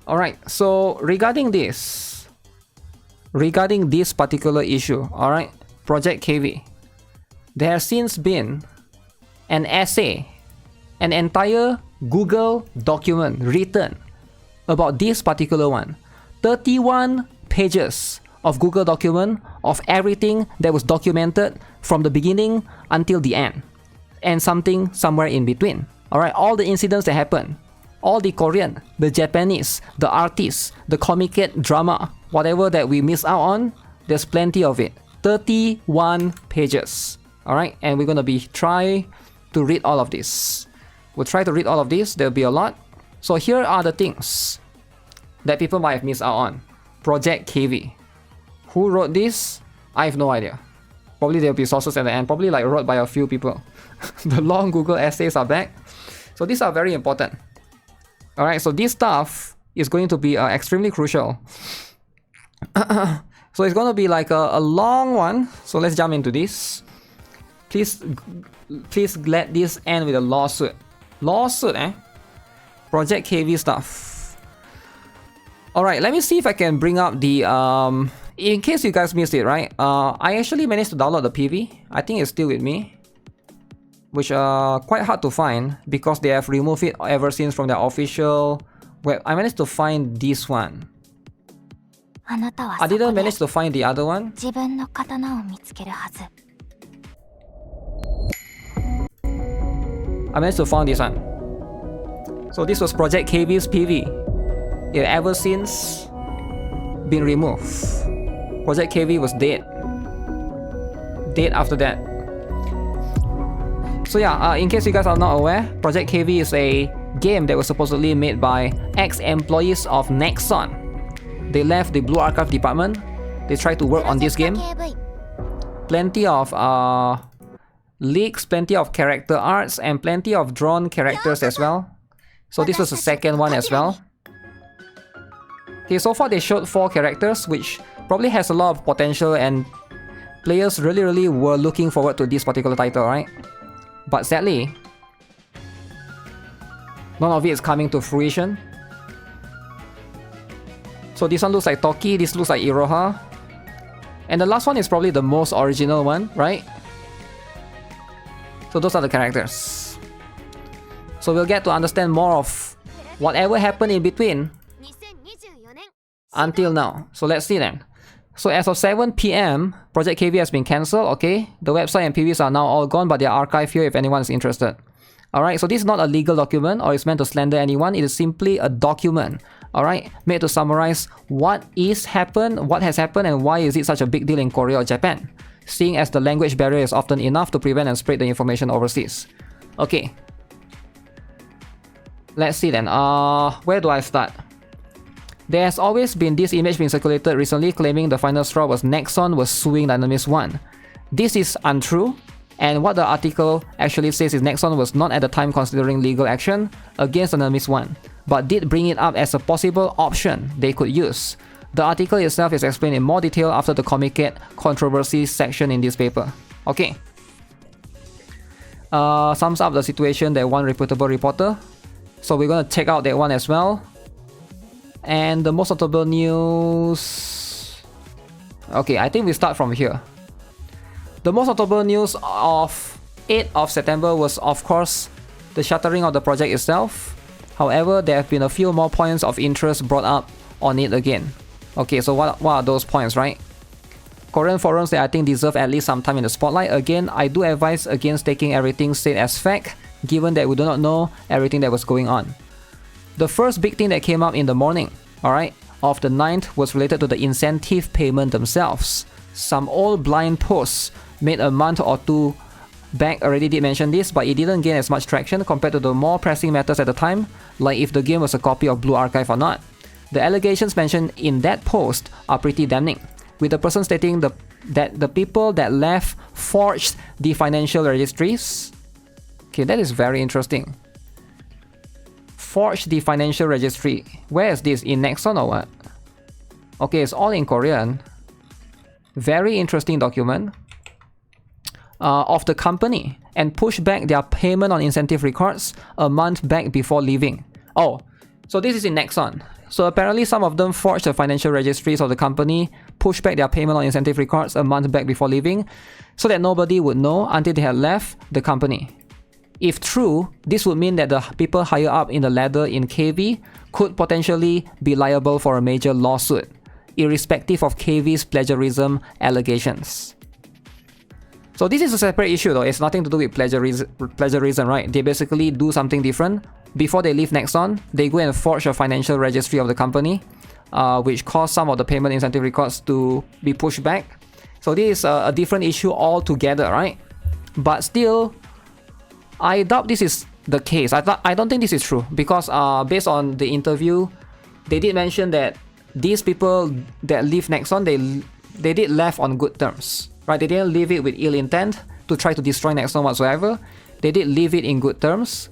Alright, so regarding this particular issue, alright, Project KV, there has since been an essay, an entire Google document written about this particular one. 31 pages of Google document of everything that was documented from the beginning until the end, and something somewhere in between. Alright, all the incidents that happened, all the Korean, the Japanese, the artists, the Comiket drama, whatever that we miss out on, there's plenty of it. 31 pages. Alright, and we're gonna try to read all of this. We'll try to read all of this, there'll be a lot. So here are the things that people might have missed out on. Project KV. Who wrote this? I have no idea. Probably there'll be sources at the end, probably like wrote by a few people. The long Google essays are back. So these are very important. Alright, so this stuff is going to be extremely crucial. So it's going to be like a long one. So let's jump into this. Please let this end with a lawsuit. Lawsuit, eh? Project KV stuff. Alright, let me see if I can bring up the... in case you guys missed it, right? I actually managed to download the PV. I think it's still with me. Which are quite hard to find because they have removed it ever since from their official web. I managed to find this one. I didn't manage to find the other one. I managed to find this one. So this was Project KV's PV. It ever since been removed. Project KV was dead. Dead after that. So yeah, in case you guys are not aware, Project KV is a game that was supposedly made by ex-employees of Nexon. They left the Blue Archive department. They tried to work on this game. Plenty of leaks, plenty of character arts, and plenty of drawn characters as well. So this was the second one as well. Okay, so far they showed 4 characters, which probably has a lot of potential, and players really were looking forward to this particular title, right? But sadly, none of it is coming to fruition. So this one looks like Toki, this looks like Iroha. And the last one is probably the most original one, right? So those are the characters. So we'll get to understand more of whatever happened in between until now. So let's see then. So as of 7 PM, Project KV has been cancelled, okay? The website and PVs are now all gone, but they are archived here if anyone is interested. Alright, so this is not a legal document or it's meant to slander anyone. It is simply a document, alright? Made to summarize what has happened, and why is it such a big deal in Korea or Japan, seeing as the language barrier is often enough to prevent and spread the information overseas. Okay. Let's see then. Where do I start? There has always been this image being circulated recently claiming the final straw was Nexon was suing Dynamist 1. This is untrue, and what the article actually says is Nexon was not at the time considering legal action against Dynamist 1, but did bring it up as a possible option they could use. The article itself is explained in more detail after the Comiket controversy section in this paper. Okay. Sums up the situation that one reputable reporter. So we're gonna check out that one as well. And the most notable news... Okay, I think we start from here. The most notable news of 8th of September was, of course, the shuttering of the project itself. However, there have been a few more points of interest brought up on it again. Okay, so what are those points, right? Korean forums that I think deserve at least some time in the spotlight. Again, I do advise against taking everything said as fact, given that we do not know everything that was going on. The first big thing that came up in the morning, alright, of the 9th was related to the incentive payment themselves. Some old blind posts made a month or two back already did mention this, but it didn't gain as much traction compared to the more pressing matters at the time, like if the game was a copy of Blue Archive or not. The allegations mentioned in that post are pretty damning, with the person stating that the people that left forged the financial registries. Okay, that is very interesting. Forged the financial registry. Where is this? In Nexon or what? Okay, it's all in Korean. Very interesting document. Of the company, and push back their payment on incentive records a month back before leaving. Oh, so this is in Nexon. So apparently some of them forged the financial registries of the company, pushed back their payment on incentive records a month back before leaving, so that nobody would know until they had left the company. If true, this would mean that the people higher up in the ladder in KV could potentially be liable for a major lawsuit, irrespective of KV's plagiarism allegations. So this is a separate issue though, it's nothing to do with plagiarism, right? They basically do something different. Before they leave Nexon, they go and forge a financial registry of the company, which caused some of the payment incentive records to be pushed back. So this is a different issue altogether, right? But still, I doubt this is the case. I don't think this is true because based on the interview, they did mention that these people that leave Nexon, they did left on good terms, right? They didn't leave it with ill intent to try to destroy Nexon whatsoever. They did leave it in good terms.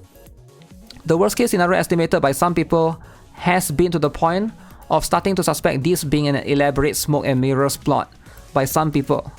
The worst case scenario estimated by some people has been to the point of starting to suspect this being an elaborate smoke and mirrors plot by some people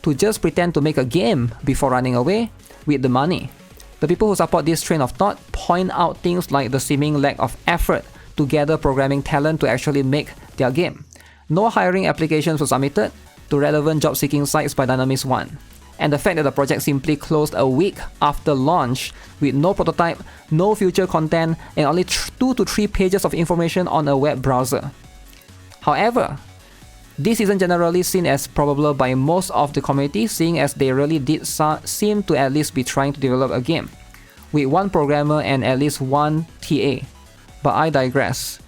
to just pretend to make a game before running away with the money. The people who support this train of thought point out things like the seeming lack of effort to gather programming talent to actually make their game. No hiring applications were submitted to relevant job-seeking sites by Dynamis 1. And the fact that the project simply closed a week after launch with no prototype, no future content, and only 2 to 3 pages of information on a web browser. However, this isn't generally seen as probable by most of the community, seeing as they really did seem to at least be trying to develop a game, with one programmer and at least one TA. But I digress.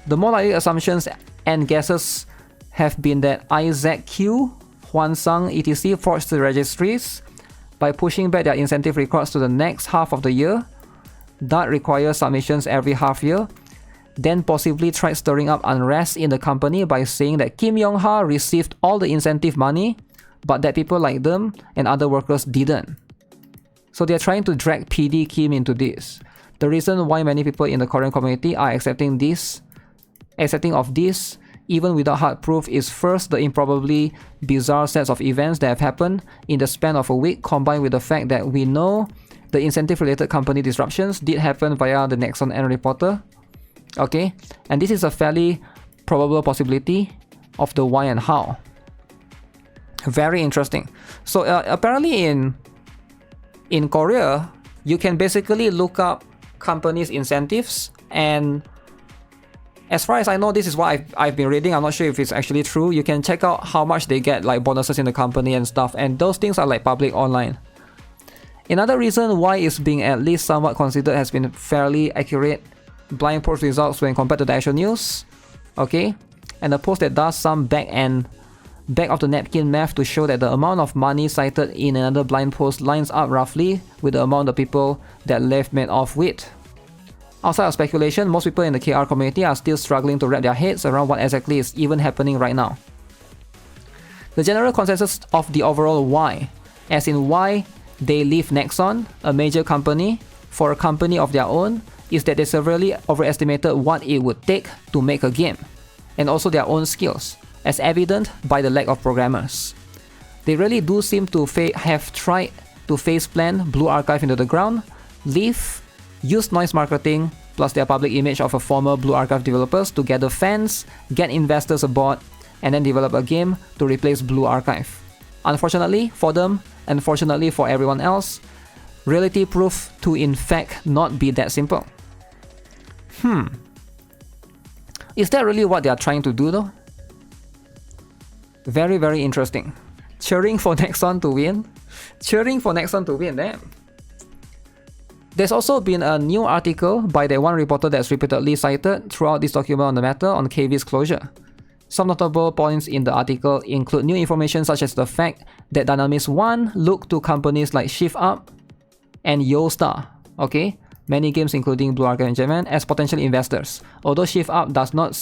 The more likely assumptions and guesses have been that Isaac Q, Hwansung, etc. forged the registries by pushing back their incentive records to the next half of the year. That requires submissions every half year. Then possibly tried stirring up unrest in the company by saying that Kim Yong-ha received all the incentive money, but that people like them and other workers didn't. So they're trying to drag PD Kim into this. The reason why many people in the Korean community are accepting of this, even without hard proof, is first the improbably bizarre sets of events that have happened in the span of a week, combined with the fact that we know the incentive-related company disruptions did happen via the Nexon N reporter. Okay, and this is a fairly probable possibility of the why and how. Very interesting. So apparently in Korea, you can basically look up companies' incentives, and as far as I know, this is what I've been reading. I'm not sure if it's actually true. You can check out how much they get, like bonuses in the company and stuff, and those things are like public online. Another reason why it's being at least somewhat considered has been fairly accurate blind post results when compared to the actual news. Okay, and a post that does some back of the napkin math to show that the amount of money cited in another blind post lines up roughly with the amount of people that left made off with. Outside of speculation, most people in the KR community are still struggling to wrap their heads around what exactly is even happening right now. The general consensus of the overall why, as in why they leave Nexon, a major company, for a company of their own, is that they severely overestimated what it would take to make a game, and also their own skills, as evident by the lack of programmers. They really do seem to have tried to face plant Blue Archive into the ground, leave, use noise marketing, plus their public image of a former Blue Archive developers to gather fans, get investors aboard, and then develop a game to replace Blue Archive. Unfortunately for them, and fortunately for everyone else, reality proved to in fact not be that simple. Is that really what they are trying to do though? Very, very interesting. Cheering for Nexon to win? Cheering for Nexon to win, damn. There's also been a new article by the one reporter that's repeatedly cited throughout this document on the matter on KV's closure. Some notable points in the article include new information such as the fact that Dynamis 1 looked to companies like Shift Up and YoStar, okay, many games including Blue Archive and Japan, as potential investors, although Shift Up does not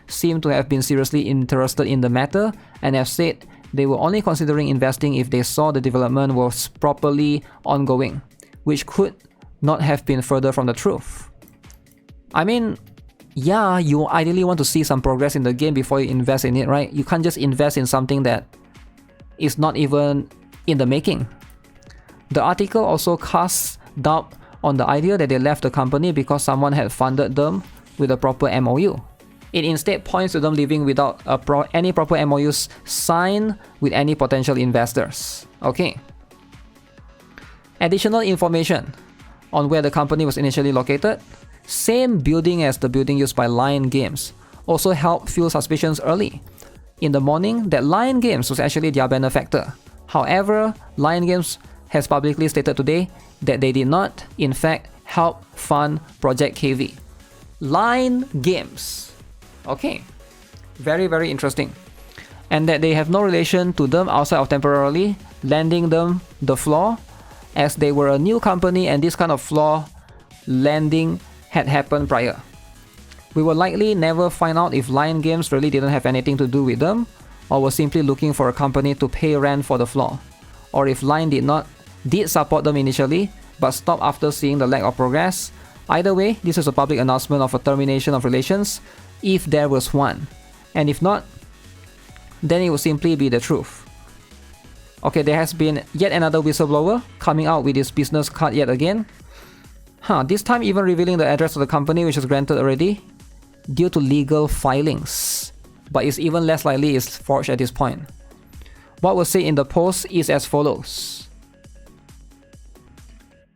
seem to have been seriously interested in the matter and have said they were only considering investing if they saw the development was properly ongoing, which could not have been further from the truth. I mean, yeah, you ideally want to see some progress in the game before you invest in it, right? You can't just invest in something that is not even in the making. The article also casts doubt on the idea that they left the company because someone had funded them with a proper MOU. It instead points to them leaving without any proper MOUs signed with any potential investors. Okay. Additional information on where the company was initially located. Same building as the building used by Lion Games. Also helped fuel suspicions early in the morning that Lion Games was actually their benefactor. However, Lion Games has publicly stated today that they did not, in fact, help fund Project KV. Lion Games. Okay. Very, very interesting. And that they have no relation to them outside of temporarily lending them the floor, as they were a new company and this kind of floor lending had happened prior. We will likely never find out if Lion Games really didn't have anything to do with them, or was simply looking for a company to pay rent for the floor, or if Lion did support them initially, but stopped after seeing the lack of progress. Either way, this is a public announcement of a termination of relations, if there was one. And if not, then it will simply be the truth. Okay, there has been yet another whistleblower coming out with his business card yet again. This time even revealing the address of the company, which is granted already due to legal filings. But it's even less likely it's forged at this point. What was said in the post is as follows.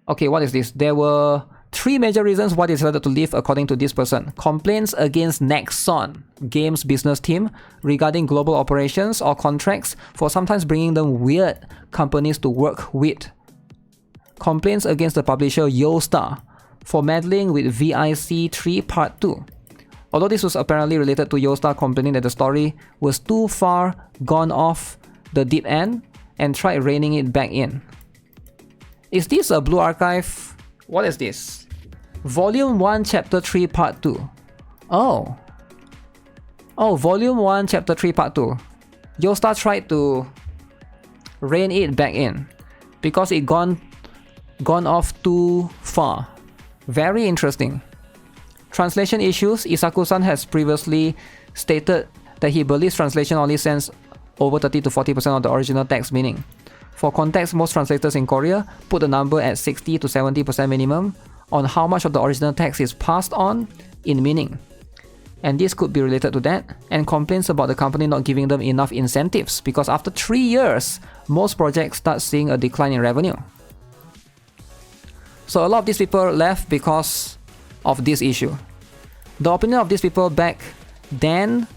Okay, what is this? There were 3 major reasons why they decided to leave according to this person. Complaints against Nexon Games business team regarding global operations or contracts for sometimes bringing them weird companies to work with. Complaints against the publisher YoStar for meddling with VIC 3 Part 2. Although this was apparently related to YoStar complaining that the story was too far gone off the deep end and tried reining it back in. Is this a Blue Archive? What is this? Volume 1 Chapter 3 Part 2. Oh, Volume 1 Chapter 3 Part 2. YoStar tried to rein it back in because it gone off too far. Very interesting. Translation issues. Isaku-san has previously stated that he believes translation only sends over 30 to 40% of the original text meaning. For context, most translators in Korea put the number at 60 to 70% minimum on how much of the original text is passed on in meaning. And this could be related to that, and complaints about the company not giving them enough incentives, because after 3 years, most projects start seeing a decline in revenue. So a lot of these people left because of this issue. The opinion of these people back then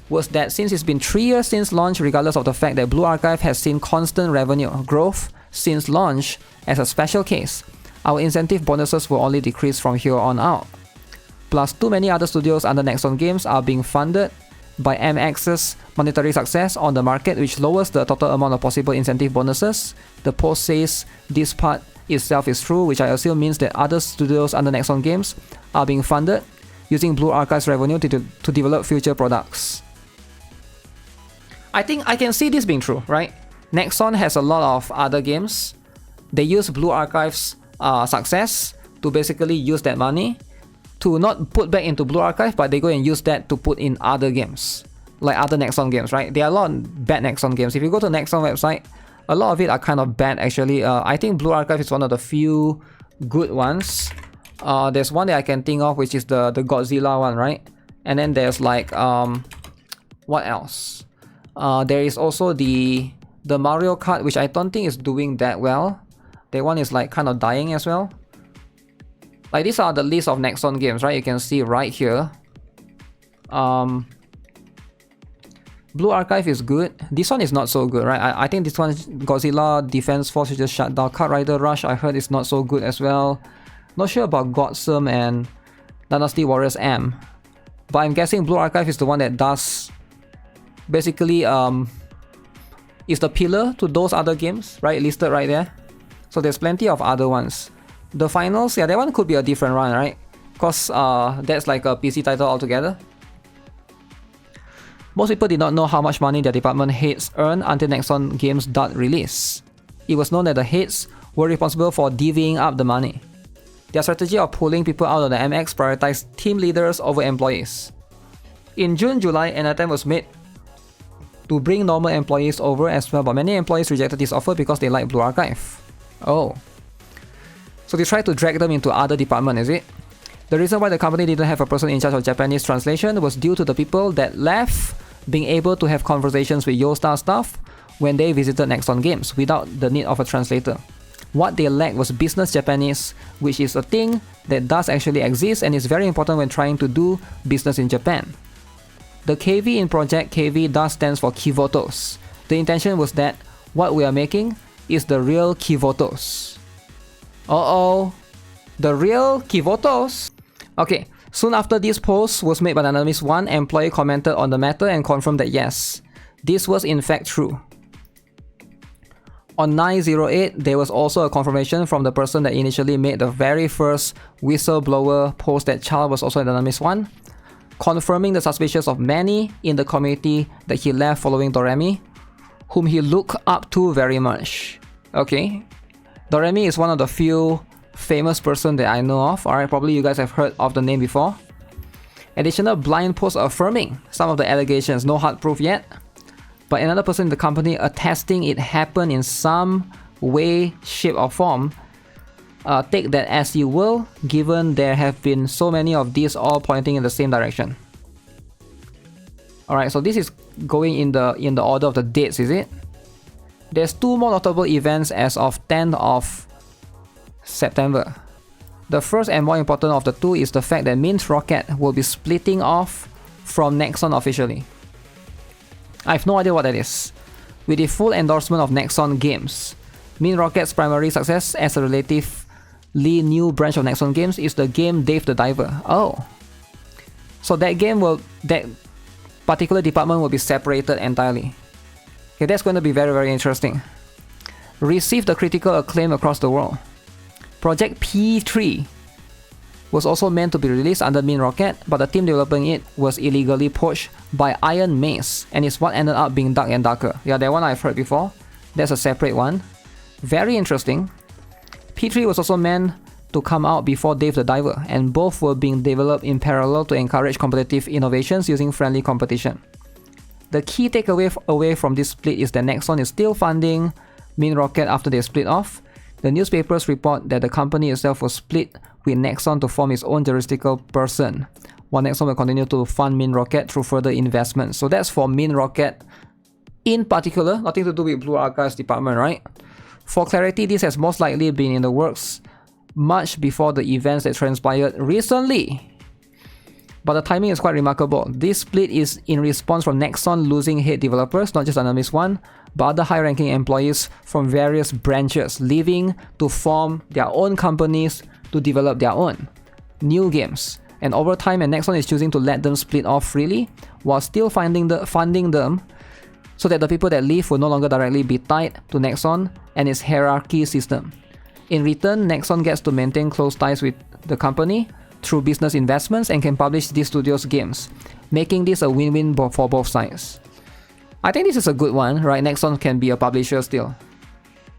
was that since it's been 3 years since launch, regardless of the fact that Blue Archive has seen constant revenue growth since launch as a special case, our incentive bonuses will only decrease from here on out. Plus, too many other studios under Nexon Games are being funded by MX's monetary success on the market, which lowers the total amount of possible incentive bonuses. The post says this part itself is true, which I assume means that other studios under Nexon Games are being funded using Blue Archive's revenue to develop future products. I think I can see this being true, right? Nexon has a lot of other games. They use Blue Archive's success to basically use that money to not put back into Blue Archive, but they go and use that to put in other games, like other Nexon games, right? There are a lot of bad Nexon games. If you go to Nexon website, a lot of it are kind of bad actually. I think Blue Archive is one of the few good ones. There's one that I can think of, which is the Godzilla one, right? And then there's like what else? There is also the Mario Kart, which I don't think is doing that well. That one is like kind of dying as well. Like these are the list of Nexon games, right? You can see right here. Blue Archive is good. This one is not so good, right? I think this one, Godzilla Defense Force, is just shut down. Kart Rider Rush, I heard is not so good as well. Not sure about Godsum and Dynasty Warriors M. But I'm guessing Blue Archive is the one that does basically is the pillar to those other games, right? Listed right there. So there's plenty of other ones. The finals, yeah, that one could be a different run, right? Because that's like a PC title altogether. Most people did not know how much money their department heads earned until Nexon Games' DUT release. It was known that the heads were responsible for divvying up the money. Their strategy of pulling people out of the MX prioritized team leaders over employees. In June, July, an attempt was made to bring normal employees over as well, but many employees rejected this offer because they like Blue Archive. Oh. So they tried to drag them into other department, is it? The reason why the company didn't have a person in charge of Japanese translation was due to the people that left being able to have conversations with Yostar staff when they visited Nexon Games without the need of a translator. What they lacked was business Japanese, which is a thing that does actually exist and is very important when trying to do business in Japan. The KV in Project KV thus stands for Kivotos. The intention was that what we are making is the real Kivotos. Uh-oh, the real Kivotos? Okay, soon after this post was made by Anonymous 1, employee commented on the matter and confirmed that yes, this was in fact true. On 9/08, there was also a confirmation from the person that initially made the very first whistleblower post that Charles was also an Anonymous 1, confirming the suspicions of many in the community that he left following Doremi, whom he looked up to very much. Okay, Doremi is one of the few famous person that I know of. Alright, probably you guys have heard of the name before. Additional blind posts affirming some of the allegations, no hard proof yet, but another person in the company attesting it happened in some way, shape or form. Take that as you will, given there have been so many of these all pointing in the same direction. Alright, so this is going in the order of the dates, is it? There's two more notable events as of 10th of September. The first and more important of the two is the fact that Mintrocket will be splitting off from Nexon officially. I have no idea what that is. With the full endorsement of Nexon Games, Mintrocket's primary success as a relatively new branch of Nexon Games is the game Dave the Diver. Oh, so that particular department will be separated entirely. Okay, that's going to be very, very interesting. Received the critical acclaim across the world. Project P3 was also meant to be released under Mintrocket, but the team developing it was illegally poached by Iron Mace, and is what ended up being Dark and Darker. Yeah, that one I've heard before. That's a separate one. Very interesting. P3 was also meant to come out before Dave the Diver, and both were being developed in parallel to encourage competitive innovations using friendly competition. The key takeaway away from this split is that Nexon is still funding Mintrocket after they split off. The newspapers report that the company itself was split with Nexon to form its own jurisdictional person, while Nexon will continue to fund Mintrocket through further investments. So that's for Mintrocket in particular, nothing to do with Blue Archives department, right? For clarity, this has most likely been in the works much before the events that transpired recently. But the timing is quite remarkable. This split is in response from Nexon losing head developers, not just Anonymous 1, but other high-ranking employees from various branches, leaving to form their own companies to develop their own new games. And over time, Nexon is choosing to let them split off freely, while still funding them, so that the people that leave will no longer directly be tied to Nexon and its hierarchy system. In return, Nexon gets to maintain close ties with the company through business investments and can publish these studios' games, making this a win-win for both sides. I think this is a good one, right? Nexon can be a publisher still.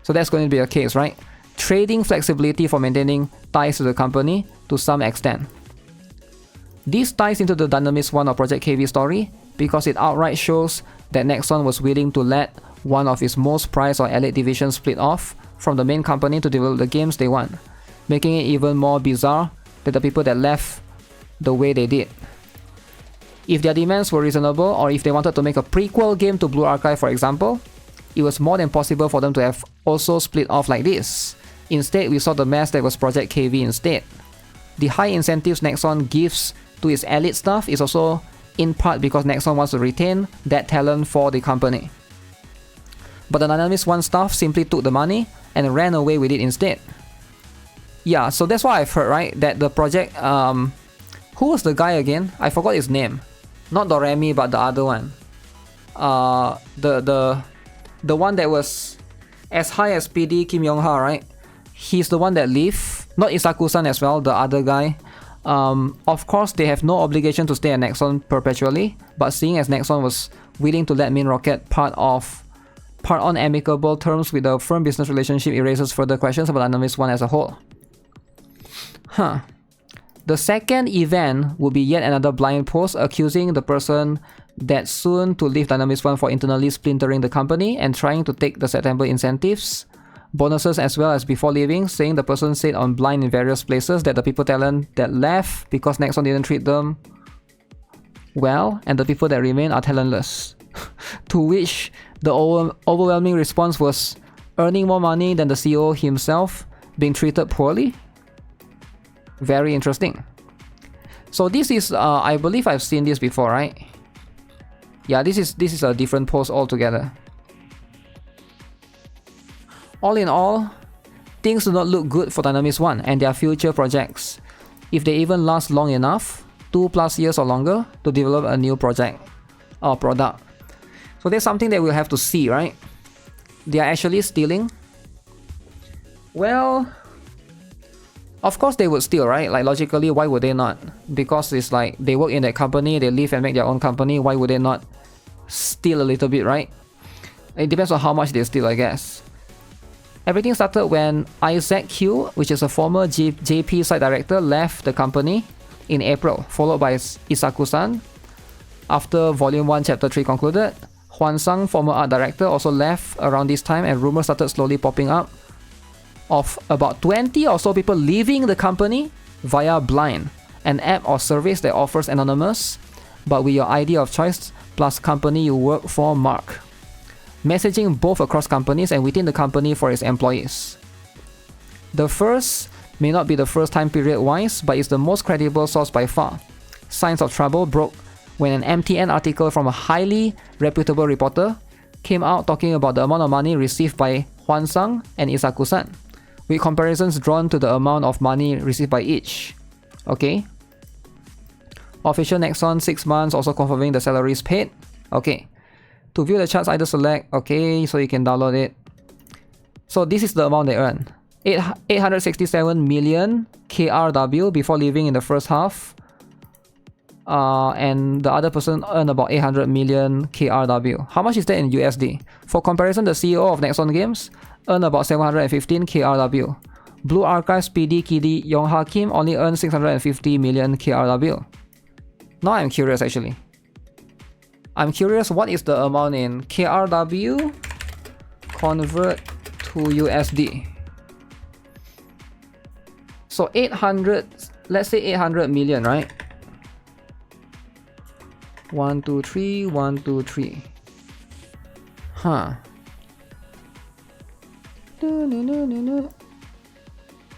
So that's going to be a case, right? Trading flexibility for maintaining ties to the company to some extent. This ties into the Dynamics 1 of Project KV story because it outright shows that Nexon was willing to let one of its most prized or elite divisions split off from the main company to develop the games they want, making it even more bizarre that the people that left the way they did. If their demands were reasonable, or if they wanted to make a prequel game to Blue Archive for example, it was more than possible for them to have also split off like this. Instead, we saw the mess that was Project KV instead. The high incentives Nexon gives to its elite staff is also in part because Nexon wants to retain that talent for the company. But the Dynamics 1 staff simply took the money and ran away with it instead. Yeah, so that's what I've heard, right? That the project, who was the guy again? I forgot his name. Not Doremi, but the other one. The one that was as high as PD Kim Yong-ha, right? He's the one that left. Not Isaku-san as well, the other guy. Of course, they have no obligation to stay at Nexon perpetually, but seeing as Nexon was willing to let Mintrocket part on amicable terms with a firm business relationship, it raises further questions about Dynamics 1 as a whole. The second event will be yet another blind post accusing the person that's soon to leave Dynamics 1 for internally splintering the company and trying to take the September incentives bonuses as well as before leaving, saying the person said on Blind in various places that the people talent that left because Nexon didn't treat them well, and the people that remain are talentless. To which the overwhelming response was earning more money than the CEO himself, being treated poorly. Very interesting. So this is, I believe I've seen this before, right? Yeah, this is a different post altogether. All in all, things do not look good for Dynamics 1 and their future projects, if they even last long enough, 2+ years or longer, to develop a new project or product. So there's something that we'll have to see, right? They are actually stealing. Well, of course they would steal, right? Like logically, why would they not? Because it's like they work in that company, they leave and make their own company, why would they not steal a little bit, right? It depends on how much they steal, I guess. Everything started when Isaac Q, which is a former JP site director, left the company in April, followed by Isaku-san. After Volume 1 Chapter 3 concluded, Hwan-sang, former art director, also left around this time, and rumors started slowly popping up of about 20 or so people leaving the company via Blind, an app or service that offers anonymous, but with your ID of choice plus company you work for mark, messaging both across companies and within the company for its employees. The first may not be the first time period wise, but it's the most credible source by far. Signs of trouble broke when an MTN article from a highly reputable reporter came out talking about the amount of money received by Hwan-sang and Isaku-san, with comparisons drawn to the amount of money received by each. Okay. Official Nexon 6 months also confirming the salaries paid. Okay. To view the charts, either select, okay, so you can download it. So this is the amount they earn. 867 million KRW before leaving in the first half. And the other person earned about 800 million KRW. How much is that in USD? For comparison, the CEO of Nexon Games earned about 715 KRW. Blue Archives PD Kidi Yongha Kim only earned 650 million KRW. Now I'm curious actually. I'm curious what is the amount in KRW convert to USD. So 800, let's say 800 million, right? 1, 2, 3, 1, 2, 3. Huh.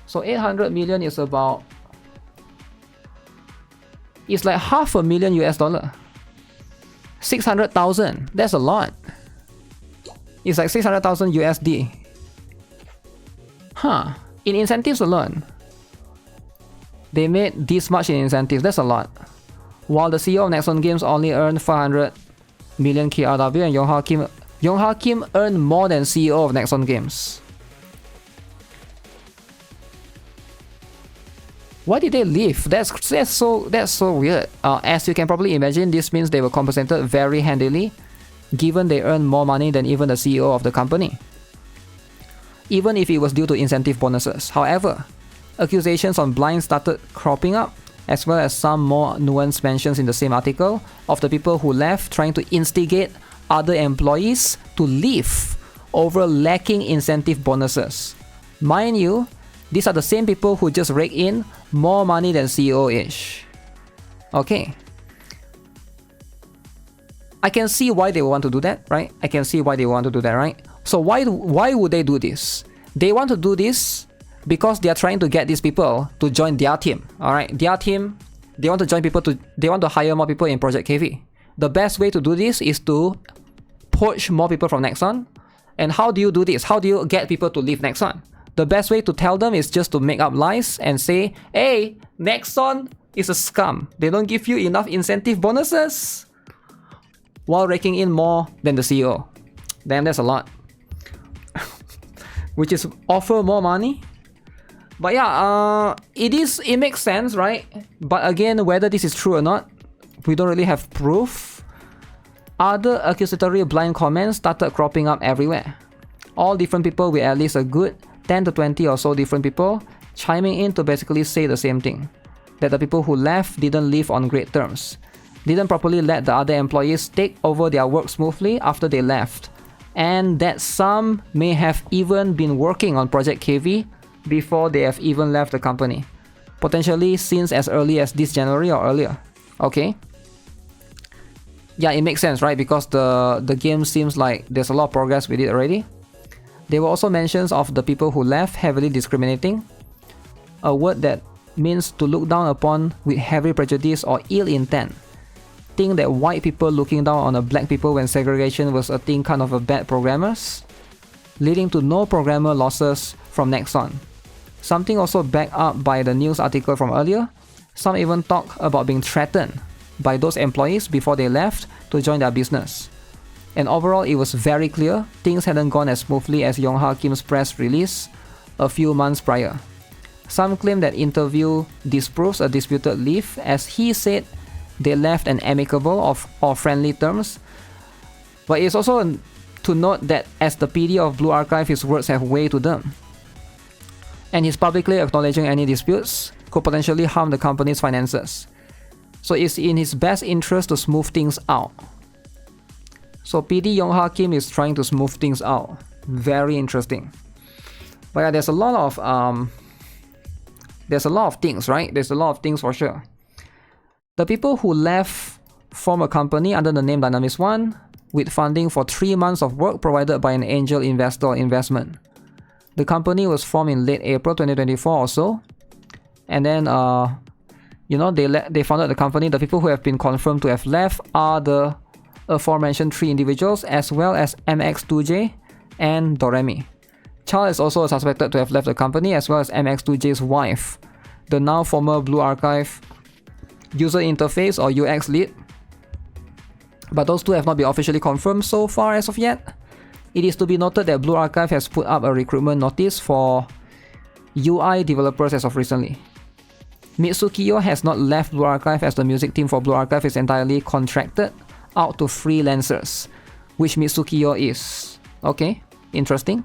So 800 million is about, it's like $500,000 US. 600,000, that's a lot. It's like 600,000 USD. Huh. In incentives alone, they made this much in incentives, that's a lot. While the CEO of Nexon Games only earned 500 million KRW and Yongha Kim earned more than CEO of Nexon Games. Why did they leave? That's so weird. As you can probably imagine, this means they were compensated very handily, given they earned more money than even the CEO of the company, even if it was due to incentive bonuses. However, accusations on Blind started cropping up, as well as some more nuanced mentions in the same article of the people who left trying to instigate other employees to leave over lacking incentive bonuses. Mind you, these are the same people who just rake in more money than CEO-ish. Okay. I can see why they want to do that, right? I can see why they want to do that, right? So why would they do this? They want to do this because they are trying to get these people to join their team. Alright, their team, they want to join people they want to hire more people in Project KV. The best way to do this is to poach more people from Nexon. And how do you do this? How do you get people to leave Nexon? The best way to tell them is just to make up lies and say, hey, Nexon is a scum. They don't give you enough incentive bonuses, while raking in more than the CEO. Damn, that's a lot. Which is offer more money. But yeah, it makes sense, right? But again, whether this is true or not, we don't really have proof. Other accusatory blind comments started cropping up everywhere. All different people with at least a good 10 to 20 or so different people chiming in to basically say the same thing. That the people who left didn't leave on great terms. Didn't properly let the other employees take over their work smoothly after they left. and that some may have even been working on Project KV before they have even left the company, potentially since as early as this January or earlier. Okay. Yeah, it makes sense, right? Because the game seems like there's a lot of progress with it already. There were also mentions of the people who left heavily discriminating, a word that means to look down upon with heavy prejudice or ill intent. Think that white people looking down on a black people when segregation was a thing kind of a bad programmers, leading to no programmer losses from Nexon. Something also backed up by the news article from earlier. Some even talk about being threatened by those employees before they left to join their business. And overall, it was very clear things hadn't gone as smoothly as Yong-Ha Kim's press release a few months prior. Some claim that interview disproves a disputed leave, as he said they left on amicable or friendly terms. But it's also to note that as the PD of Blue Archive, his words have weight to them. And he's publicly acknowledging any disputes could potentially harm the company's finances. So it's in his best interest to smooth things out. So PD Yong-Ha Kim is trying to smooth things out. Very interesting. But yeah, there's a lot of things, right? There's a lot of things for sure. The people who left form a company under the name Dynamics One with funding for 3 months of work provided by an angel investor or investment. The company was formed in late April 2024 or so. And then they founded the company. The people who have been confirmed to have left are the aforementioned 3 individuals, as well as MX2J and Doremi. Charles is also suspected to have left the company, as well as MX2J's wife, the now former Blue Archive user interface or UX lead. But those two have not been officially confirmed so far as of yet. It is to be noted that Blue Archive has put up a recruitment notice for UI developers as of recently. Mitsukiyo has not left Blue Archive, as the music team for Blue Archive is entirely contracted out to freelancers, which Mitsukiyo is. Okay, interesting.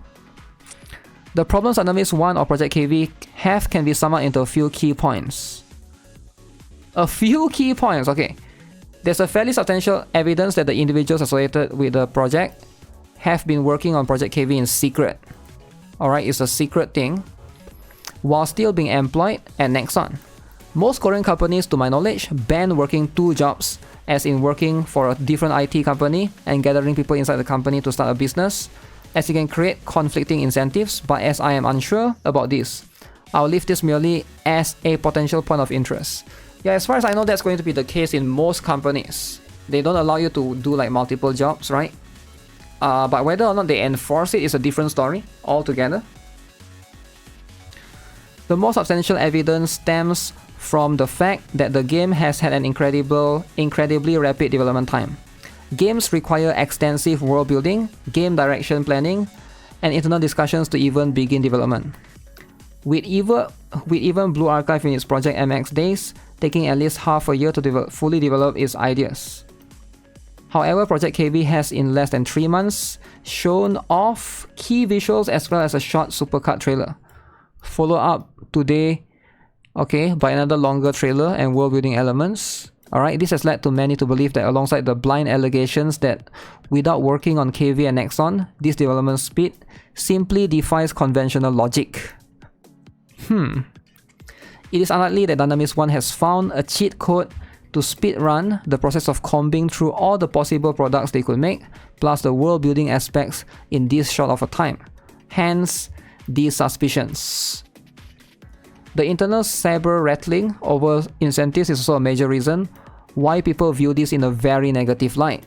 The problems Dynamics One or Project KV have can be summed up into a few key points. Okay. There's a fairly substantial evidence that the individuals associated with the project have been working on Project KV in secret. Alright, it's a secret thing, while still being employed at Nexon. Most Korean companies, to my knowledge, ban working 2 jobs, as in working for a different IT company and gathering people inside the company to start a business, as it can create conflicting incentives. But as I am unsure about this, I'll leave this merely as a potential point of interest. Yeah, as far as I know, that's going to be the case in most companies. They don't allow you to do like multiple jobs, right? But whether or not they enforce it is a different story altogether. The most substantial evidence stems from the fact that the game has had an incredibly rapid development time. Games require extensive world building, game direction planning, and internal discussions to even begin development. With even Blue Archive in its Project MX days taking at least half a year to fully develop its ideas. However, Project KV has in less than 3 months shown off key visuals as well as a short supercut trailer. Follow up today, okay, by another longer trailer and world building elements. Alright, this has led to many to believe that alongside the blind allegations that without working on KV and Nexon, this development speed simply defies conventional logic. It is unlikely that Dynamics One has found a cheat code to speedrun the process of combing through all the possible products they could make, plus the world building aspects in this short of a time. Hence, these suspicions. The internal saber rattling over incentives is also a major reason why people view this in a very negative light.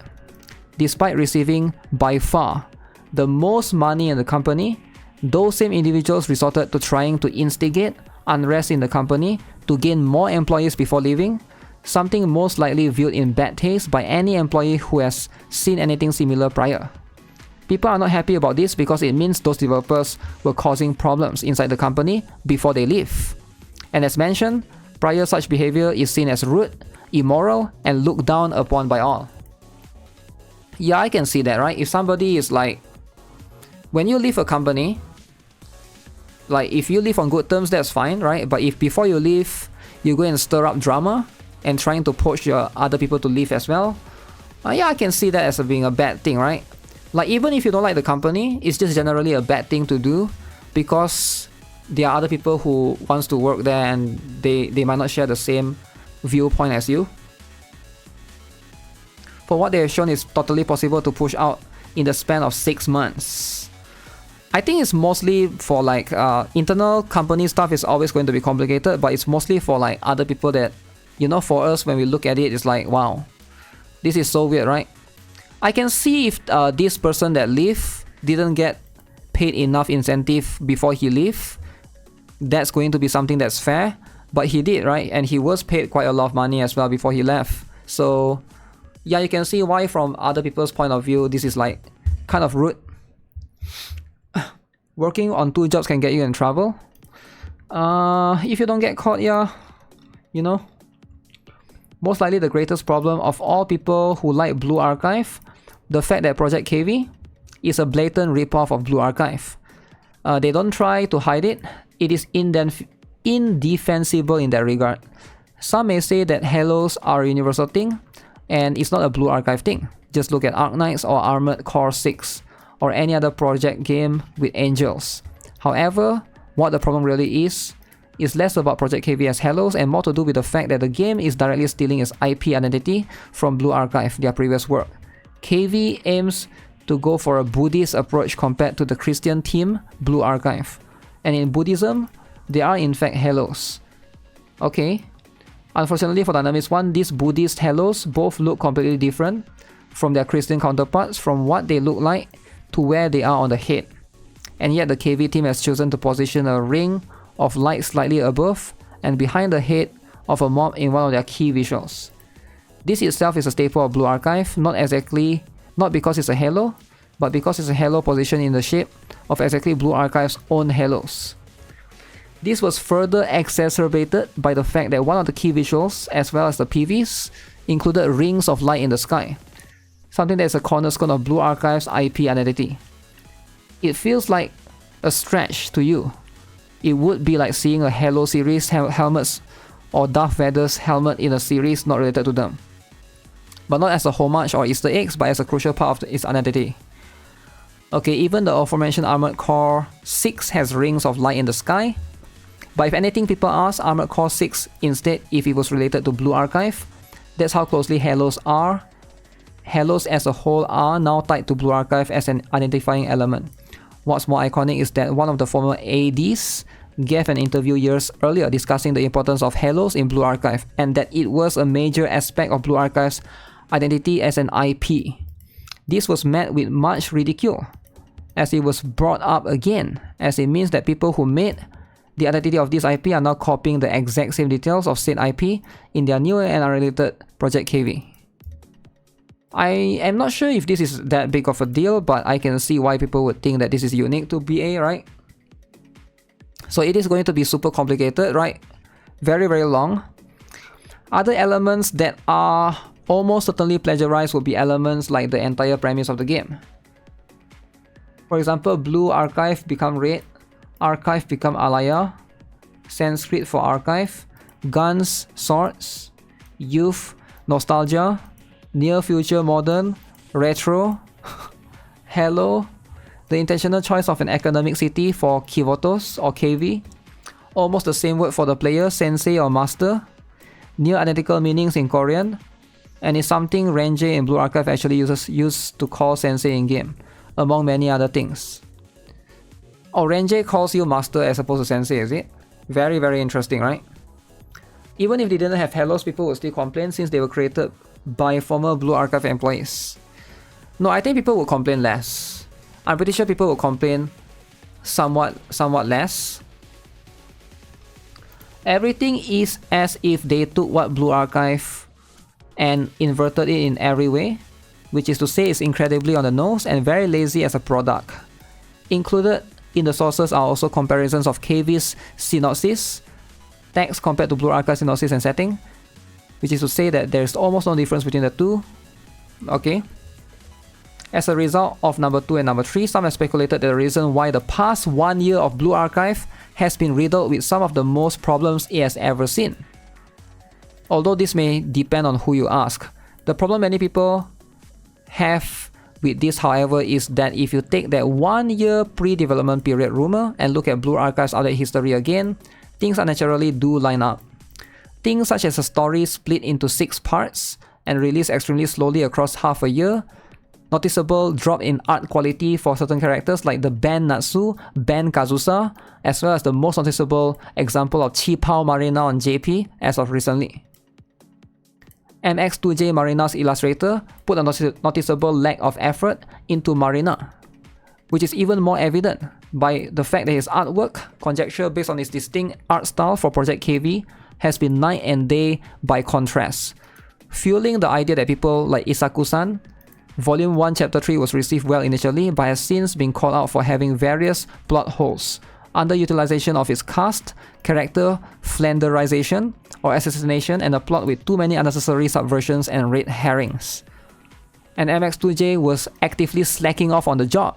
Despite receiving, by far, the most money in the company, those same individuals resorted to trying to instigate unrest in the company to gain more employees before leaving, something most likely viewed in bad taste by any employee who has seen anything similar prior. People are not happy about this because it means those developers were causing problems inside the company before they leave. And as mentioned, prior such behavior is seen as rude, immoral, and looked down upon by all. Yeah, I can see that, right? If somebody is like, when you leave a company, like if you leave on good terms, that's fine, right? But if before you leave, you go and stir up drama and trying to push your other people to leave as well, yeah, I can see that as being a bad thing, right? Like, even if you don't like the company, it's just generally a bad thing to do, because there are other people who wants to work there and they might not share the same viewpoint as you. For what they have shown, it's totally possible to push out in the span of 6 months. I think it's mostly for like internal company stuff is always going to be complicated, but it's mostly for like other people that, you know, for us when we look at it, it's like, wow, this is so weird, right? I can see if this person that leave didn't get paid enough incentive before he leave, that's going to be something that's fair, but he did, right? And he was paid quite a lot of money as well before he left. So yeah, you can see why from other people's point of view this is like kind of rude. Working on 2 jobs can get you in trouble. If you don't get caught, yeah, you know. Most likely the greatest problem of all people who like Blue Archive, the fact that Project KV is a blatant ripoff of Blue Archive. They don't try to hide it. It is indefensible in that regard. Some may say that Halos are a universal thing, and it's not a Blue Archive thing. Just look at Arknights or Armored Core 6, or any other project game with angels. However, what the problem really is less about Project KV as Halos and more to do with the fact that the game is directly stealing its IP identity from Blue Archive, their previous work. KV aims to go for a Buddhist approach compared to the Christian theme Blue Archive. And in Buddhism, they are in fact Halos. Okay. Unfortunately for Dynamics 1, these Buddhist Halos both look completely different from their Christian counterparts, from what they look like to where they are on the head. And yet the KV team has chosen to position a ring of light slightly above and behind the head of a mob in one of their key visuals. This itself is a staple of Blue Archive, not because it's a halo, but because it's a halo positioned in the shape of exactly Blue Archive's own halos. This was further exacerbated by the fact that one of the key visuals, as well as the PVs, included rings of light in the sky, something that is a cornerstone of Blue Archive's IP identity. It feels like a stretch to you. It would be like seeing a Halo series helmets or Darth Vader's helmet in a series not related to them, but not as a homage or Easter eggs, but as a crucial part of its identity. Okay, even the aforementioned Armored Core 6 has rings of light in the sky, but if anything, people ask Armored Core 6 instead if it was related to Blue Archive. That's how closely Halos are. Halos as a whole are now tied to Blue Archive as an identifying element. What's more iconic is that one of the former ADs gave an interview years earlier discussing the importance of Halos in Blue Archive, and that it was a major aspect of Blue Archive's identity as an IP. This was met with much ridicule, as it was brought up again, as it means that people who made the identity of this IP are now copying the exact same details of said IP in their new and unrelated Project KV. I am not sure if this is that big of a deal, but I can see why people would think that this is unique to BA, right? So it is going to be super complicated, right? Very, very long. Other elements that are almost certainly plagiarized would be elements like the entire premise of the game. For example, Blue Archive become Red, Archive become Alaya, Sanskrit for Archive, Guns, Swords, Youth, Nostalgia, Near Future Modern, Retro, Hello, the intentional choice of an academic city for Kivotos or KV, almost the same word for the player, Sensei or Master, near identical meanings in Korean, and is something Renjay in Blue Archive actually used to call Sensei in game, among many other things. Oh, Renjay calls you Master as opposed to Sensei, is it? Very, very interesting, right? Even if they didn't have Halos, people would still complain since they were created by former Blue Archive employees. No, I think people will complain less. I'm pretty sure people will complain somewhat less. Everything is as if they took what Blue Archive and inverted it in every way, which is to say it's incredibly on the nose and very lazy as a product. Included in the sources are also comparisons of KV's synopsis, text compared to Blue Archive synopsis and setting, which is to say that there's almost no difference between the two. Okay. As a result of number 2 and number 3, some have speculated that the reason why the past 1 year of Blue Archive has been riddled with some of the most problems it has ever seen. Although this may depend on who you ask, the problem many people have with this, however, is that if you take that 1 year pre-development period rumor and look at Blue Archive's update history again, things unnaturally do line up. Things such as a story split into 6 parts and released extremely slowly across half a year, noticeable drop in art quality for certain characters like the band Natsu, band Kazusa, as well as the most noticeable example of Chipao Marina on JP as of recently. MX2J Marina's illustrator put a noticeable lack of effort into Marina, which is even more evident by the fact that his artwork, conjecture based on his distinct art style for Project KV, has been night and day by contrast, fueling the idea that people like Isaku-san. Volume 1 Chapter 3 was received well initially, but has since been called out for having various plot holes, underutilization of its cast, character flanderization or assassination, and a plot with too many unnecessary subversions and red herrings. And MX2J was actively slacking off on the job.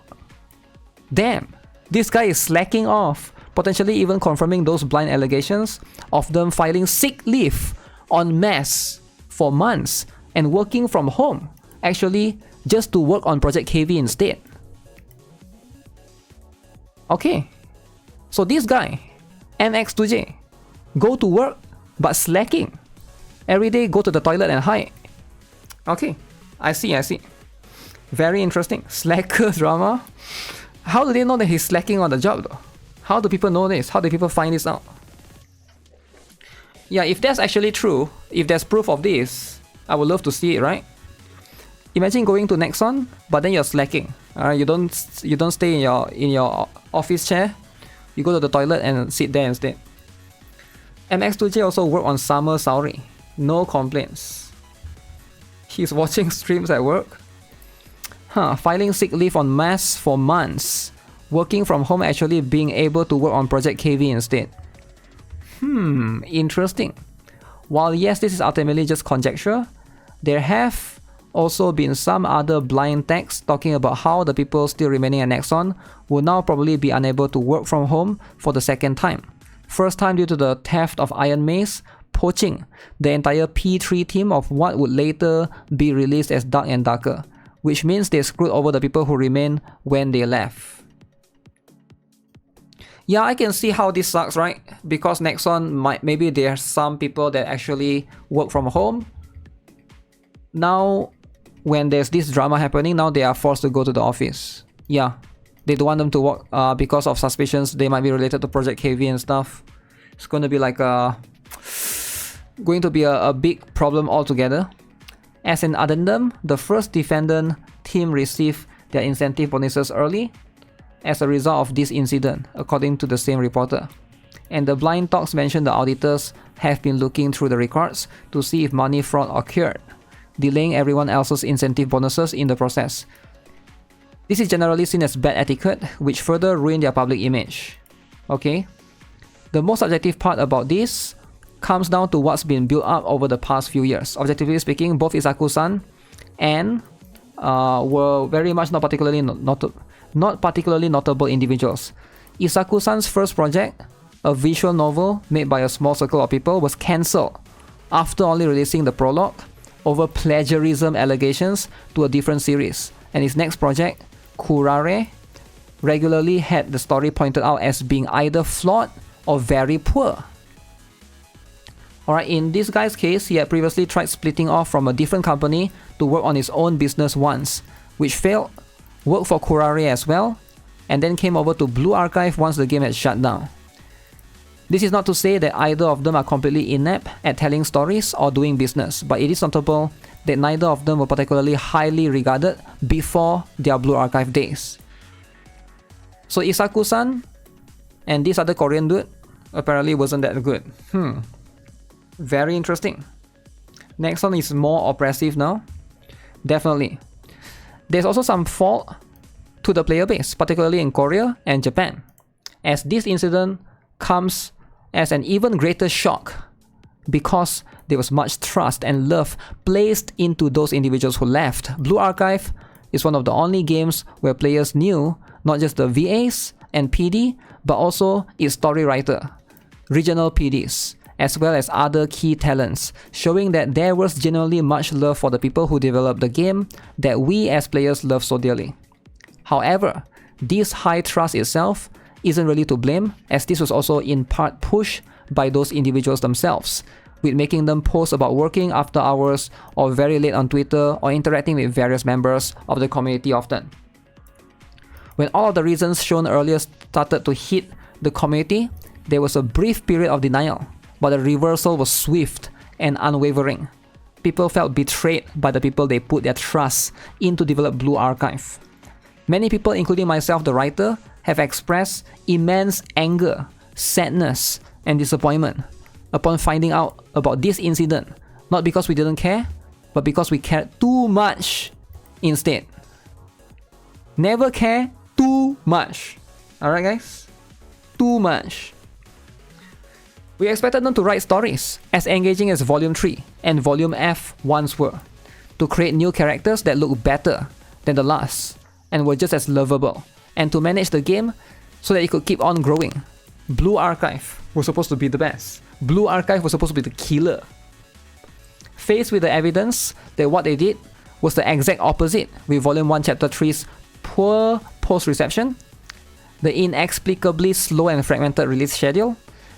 Damn, this guy is slacking off, potentially even confirming those blind allegations of them filing sick leave en masse for months and working from home, actually just to work on Project KV instead. Okay, so this guy, MX2J, go to work but slacking. Every day go to the toilet and hide. Okay, I see. Very interesting. Slacker drama. How do they know that he's slacking on the job though? How do people know this? How do people find this out? Yeah, if that's actually true, if there's proof of this, I would love to see it, right? Imagine going to Nexon, but then you're slacking. You don't stay in your office chair. You go to the toilet and sit there instead. MX2J also worked on Summer Saori. No complaints. He's watching streams at work. Filing sick leave en masse for months. Working from home, actually being able to work on Project KV instead. Interesting. While yes, this is ultimately just conjecture, there have also been some other blind texts talking about how the people still remaining at Nexon will now probably be unable to work from home for the second time. First time due to the theft of Iron Mace, poaching the entire P3 team of what would later be released as Dark and Darker, which means they screwed over the people who remained when they left. Yeah, I can see how this sucks, right? Because Nexon maybe there's some people that actually work from home. Now, when there's this drama happening, now they are forced to go to the office. Yeah, they don't want them to work because of suspicions they might be related to Project KV and stuff. It's going to be like a big problem altogether. As an addendum, the first defendant team received their incentive bonuses early as a result of this incident, according to the same reporter. And the blind talks mentioned the auditors have been looking through the records to see if money fraud occurred, delaying everyone else's incentive bonuses in the process. This is generally seen as bad etiquette, which further ruined their public image. Okay? The most subjective part about this comes down to what's been built up over the past few years. Objectively speaking, both Isaku-san and were very much not particularly notable individuals. Isaku-san's first project, a visual novel made by a small circle of people, was cancelled after only releasing the prologue over plagiarism allegations to a different series. And his next project, Kurare, regularly had the story pointed out as being either flawed or very poor. Alright, in this guy's case, he had previously tried splitting off from a different company to work on his own business once, which failed, worked for Kurare as well, and then came over to Blue Archive once the game had shut down. This is not to say that either of them are completely inept at telling stories or doing business, but it is notable that neither of them were particularly highly regarded before their Blue Archive days. So Isaku-san and this other Korean dude apparently wasn't that good. Very interesting. Next one is more oppressive now. Definitely. There's also some fault to the player base, particularly in Korea and Japan, as this incident comes as an even greater shock because there was much trust and love placed into those individuals who left. Blue Archive is one of the only games where players knew not just the VAs and PD, but also its story writer, regional PDs, as well as other key talents, showing that there was genuinely much love for the people who developed the game that we as players love so dearly. However, this high trust itself isn't really to blame, as this was also in part pushed by those individuals themselves, with making them post about working after hours or very late on Twitter or interacting with various members of the community often. When all of the reasons shown earlier started to hit the community, there was a brief period of denial, but the reversal was swift and unwavering. People felt betrayed by the people they put their trust in to develop Blue Archive. Many people, including myself, the writer, have expressed immense anger, sadness, and disappointment upon finding out about this incident, not because we didn't care, but because we cared too much instead. Never care too much. Alright guys? Too much. We expected them to write stories as engaging as Volume 3 and Volume F once were, to create new characters that look better than the last and were just as lovable, and to manage the game so that it could keep on growing. Blue Archive was supposed to be the best. Blue Archive was supposed to be the killer. Faced with the evidence that what they did was the exact opposite with Volume 1 Chapter 3's poor post-reception, the inexplicably slow and fragmented release schedule,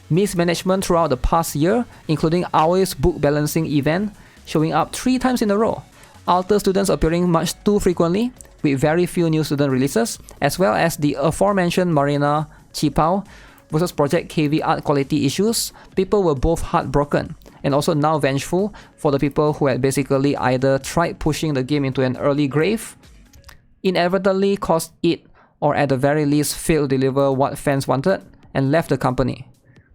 mismanagement throughout the past year, including Aoi's book balancing event showing up 3 times in a row, alter students appearing much too frequently with very few new student releases, as well as the aforementioned Marina Chipao versus Project KV art quality issues. People were both heartbroken and also now vengeful for the people who had basically either tried pushing the game into an early grave, inevitably caused it, or at the very least failed to deliver what fans wanted, and left the company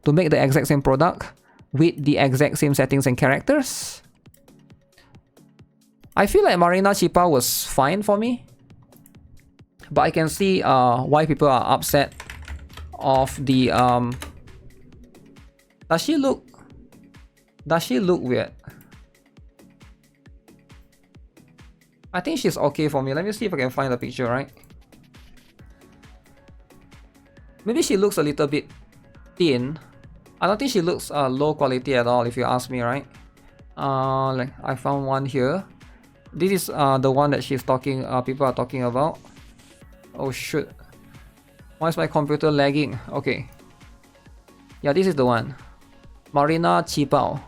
to make the exact same product with the exact same settings and characters. I feel like Marina Chipao was fine for me, but I can see why people are upset of the Does she look weird? I think she's okay for me. Let me see if I can find the picture, right? Maybe she looks a little bit thin. I don't think she looks low quality at all, if you ask me, right? Like I found one here. This is the one that she's talking. People are talking about. Oh shoot! Why is my computer lagging? Okay. Yeah, this is the one. Marina Chipao.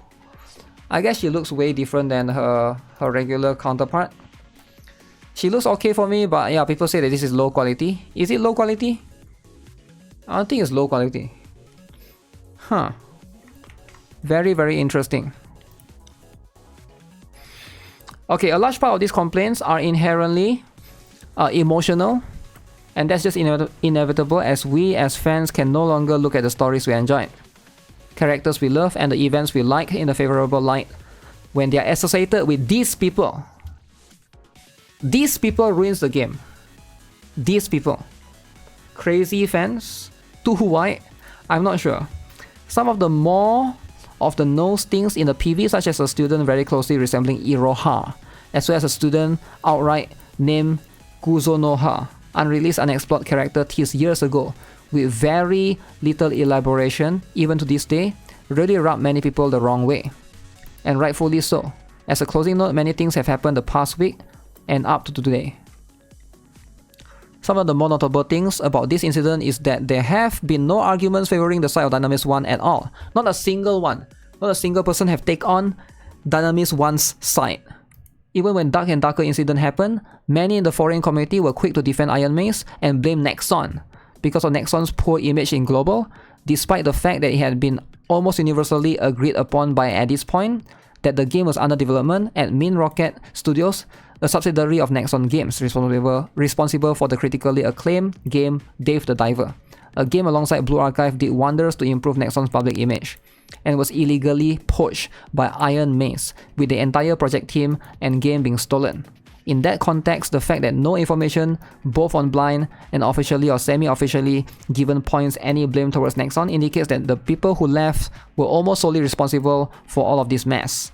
I guess she looks way different than her regular counterpart. She looks okay for me, but yeah, people say that this is low quality. Is it low quality? I don't think it's low quality. Huh. Very, very interesting. Okay, a large part of these complaints are inherently emotional, and that's just inevitable, as we as fans can no longer look at the stories we enjoyed, characters we love, and the events we like in a favorable light when they are associated with these people. These people ruins the game. These people. Crazy fans? Too white? I'm not sure. Some of the more of the nose things in the PV, such as a student very closely resembling Iroha, as well as a student outright named Kuzonoha, unreleased unexplored character teased years ago, with very little elaboration, even to this day, really rubbed many people the wrong way. And rightfully so. As a closing note, many things have happened the past week and up to today. Some of the more notable things about this incident is that there have been no arguments favoring the side of Dynamis 1 at all. Not a single one. Not a single person have taken on Dynamis 1's side. Even when Dark and Darker incident happened, many in the foreign community were quick to defend Iron Mace and blame Nexon because of Nexon's poor image in global, despite the fact that it had been almost universally agreed upon by at this point that the game was under development at Mintrocket Studios, a subsidiary of Nexon Games, responsible for the critically acclaimed game Dave the Diver. A game alongside Blue Archive did wonders to improve Nexon's public image, and was illegally poached by Iron Mace, with the entire project team and game being stolen. In that context, the fact that no information, both on blind and officially or semi-officially given, points any blame towards Nexon indicates that the people who left were almost solely responsible for all of this mess.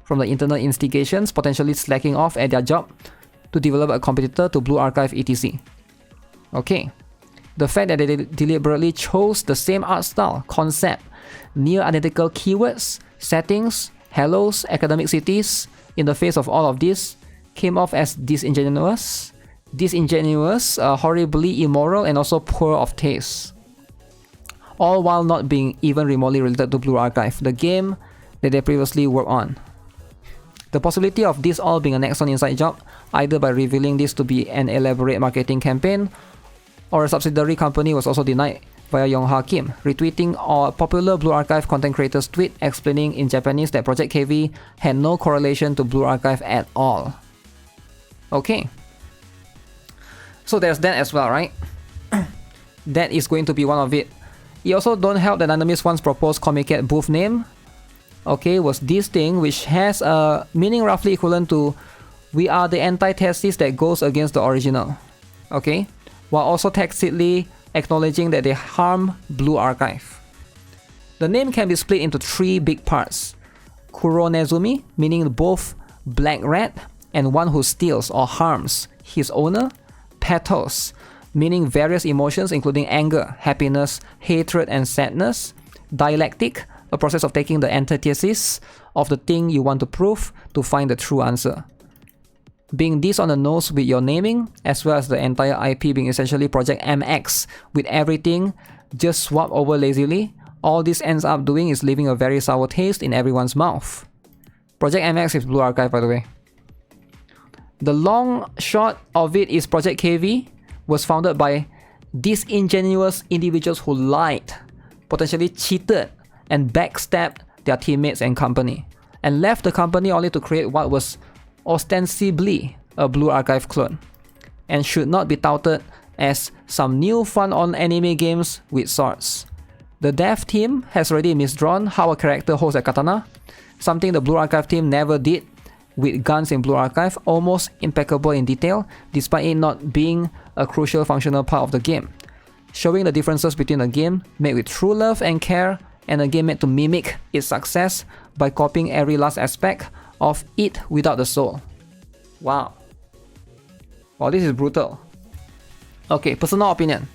From the internal instigations potentially slacking off at their job to develop a competitor to Blue Archive etc. Okay. The fact that they deliberately chose the same art style, concept, near identical keywords, settings, hellos, academic cities. In the face of all of this, came off as disingenuous, horribly immoral, and also poor of taste. All while not being even remotely related to Blue Archive, the game that they previously worked on. The possibility of this all being a Nexon inside job, either by revealing this to be an elaborate marketing campaign, or a subsidiary company, was also denied via Yonghwa Kim, retweeting a popular Blue Archive content creator's tweet explaining in Japanese that Project KV had no correlation to Blue Archive at all. Okay. So there's that as well, right? That is going to be one of it. It also don't help that Dynamis once proposed Comiket booth name, okay, was this thing which has a meaning roughly equivalent to "we are the antithesis that goes against the original," okay, while also tacitly acknowledging that they harm Blue Archive. The name can be split into three big parts: Kuronezumi, meaning both black rat and one who steals or harms his owner; Pathos, meaning various emotions including anger, happiness, hatred, and sadness; Dialectic, a process of taking the antithesis of the thing you want to prove to find the true answer. Being this on the nose with your naming, as well as the entire IP being essentially Project MX with everything just swapped over lazily, all this ends up doing is leaving a very sour taste in everyone's mouth. Project MX is Blue Archive, by the way. The long short of it is Project KV was founded by disingenuous individuals who lied, potentially cheated, and backstabbed their teammates and company, and left the company only to create what was ostensibly a Blue Archive clone, and should not be touted as some new fun on anime games with swords. The dev team has already misdrawn how a character holds a katana, something the Blue Archive team never did with guns in Blue Archive, almost impeccable in detail, despite it not being a crucial functional part of the game, showing the differences between a game made with true love and care and a game made to mimic its success by copying every last aspect of it without the soul. Wow. Wow, this is brutal. Okay, personal opinion.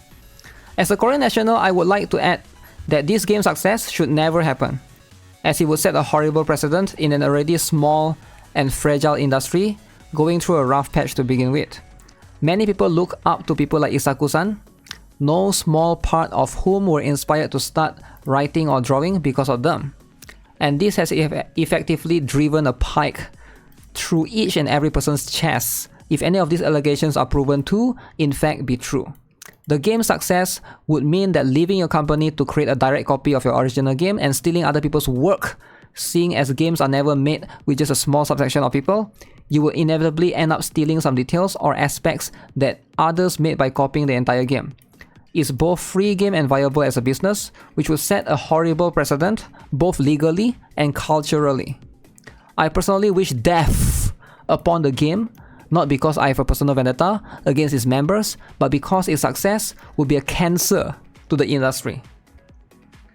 As a Korean national, I would like to add that this game's success should never happen, as it would set a horrible precedent in an already small and fragile industry going through a rough patch to begin with. Many people look up to people like Isaku-san, no small part of whom were inspired to start writing or drawing because of them. And this has effectively driven a pike through each and every person's chest if any of these allegations are proven to, in fact, be true. The game's success would mean that leaving your company to create a direct copy of your original game and stealing other people's work, seeing as games are never made with just a small subsection of people, you will inevitably end up stealing some details or aspects that others made by copying the entire game. It's both free game and viable as a business, which will set a horrible precedent, both legally and culturally. I personally wish death upon the game, not because I have a personal vendetta against its members, but because its success would be a cancer to the industry.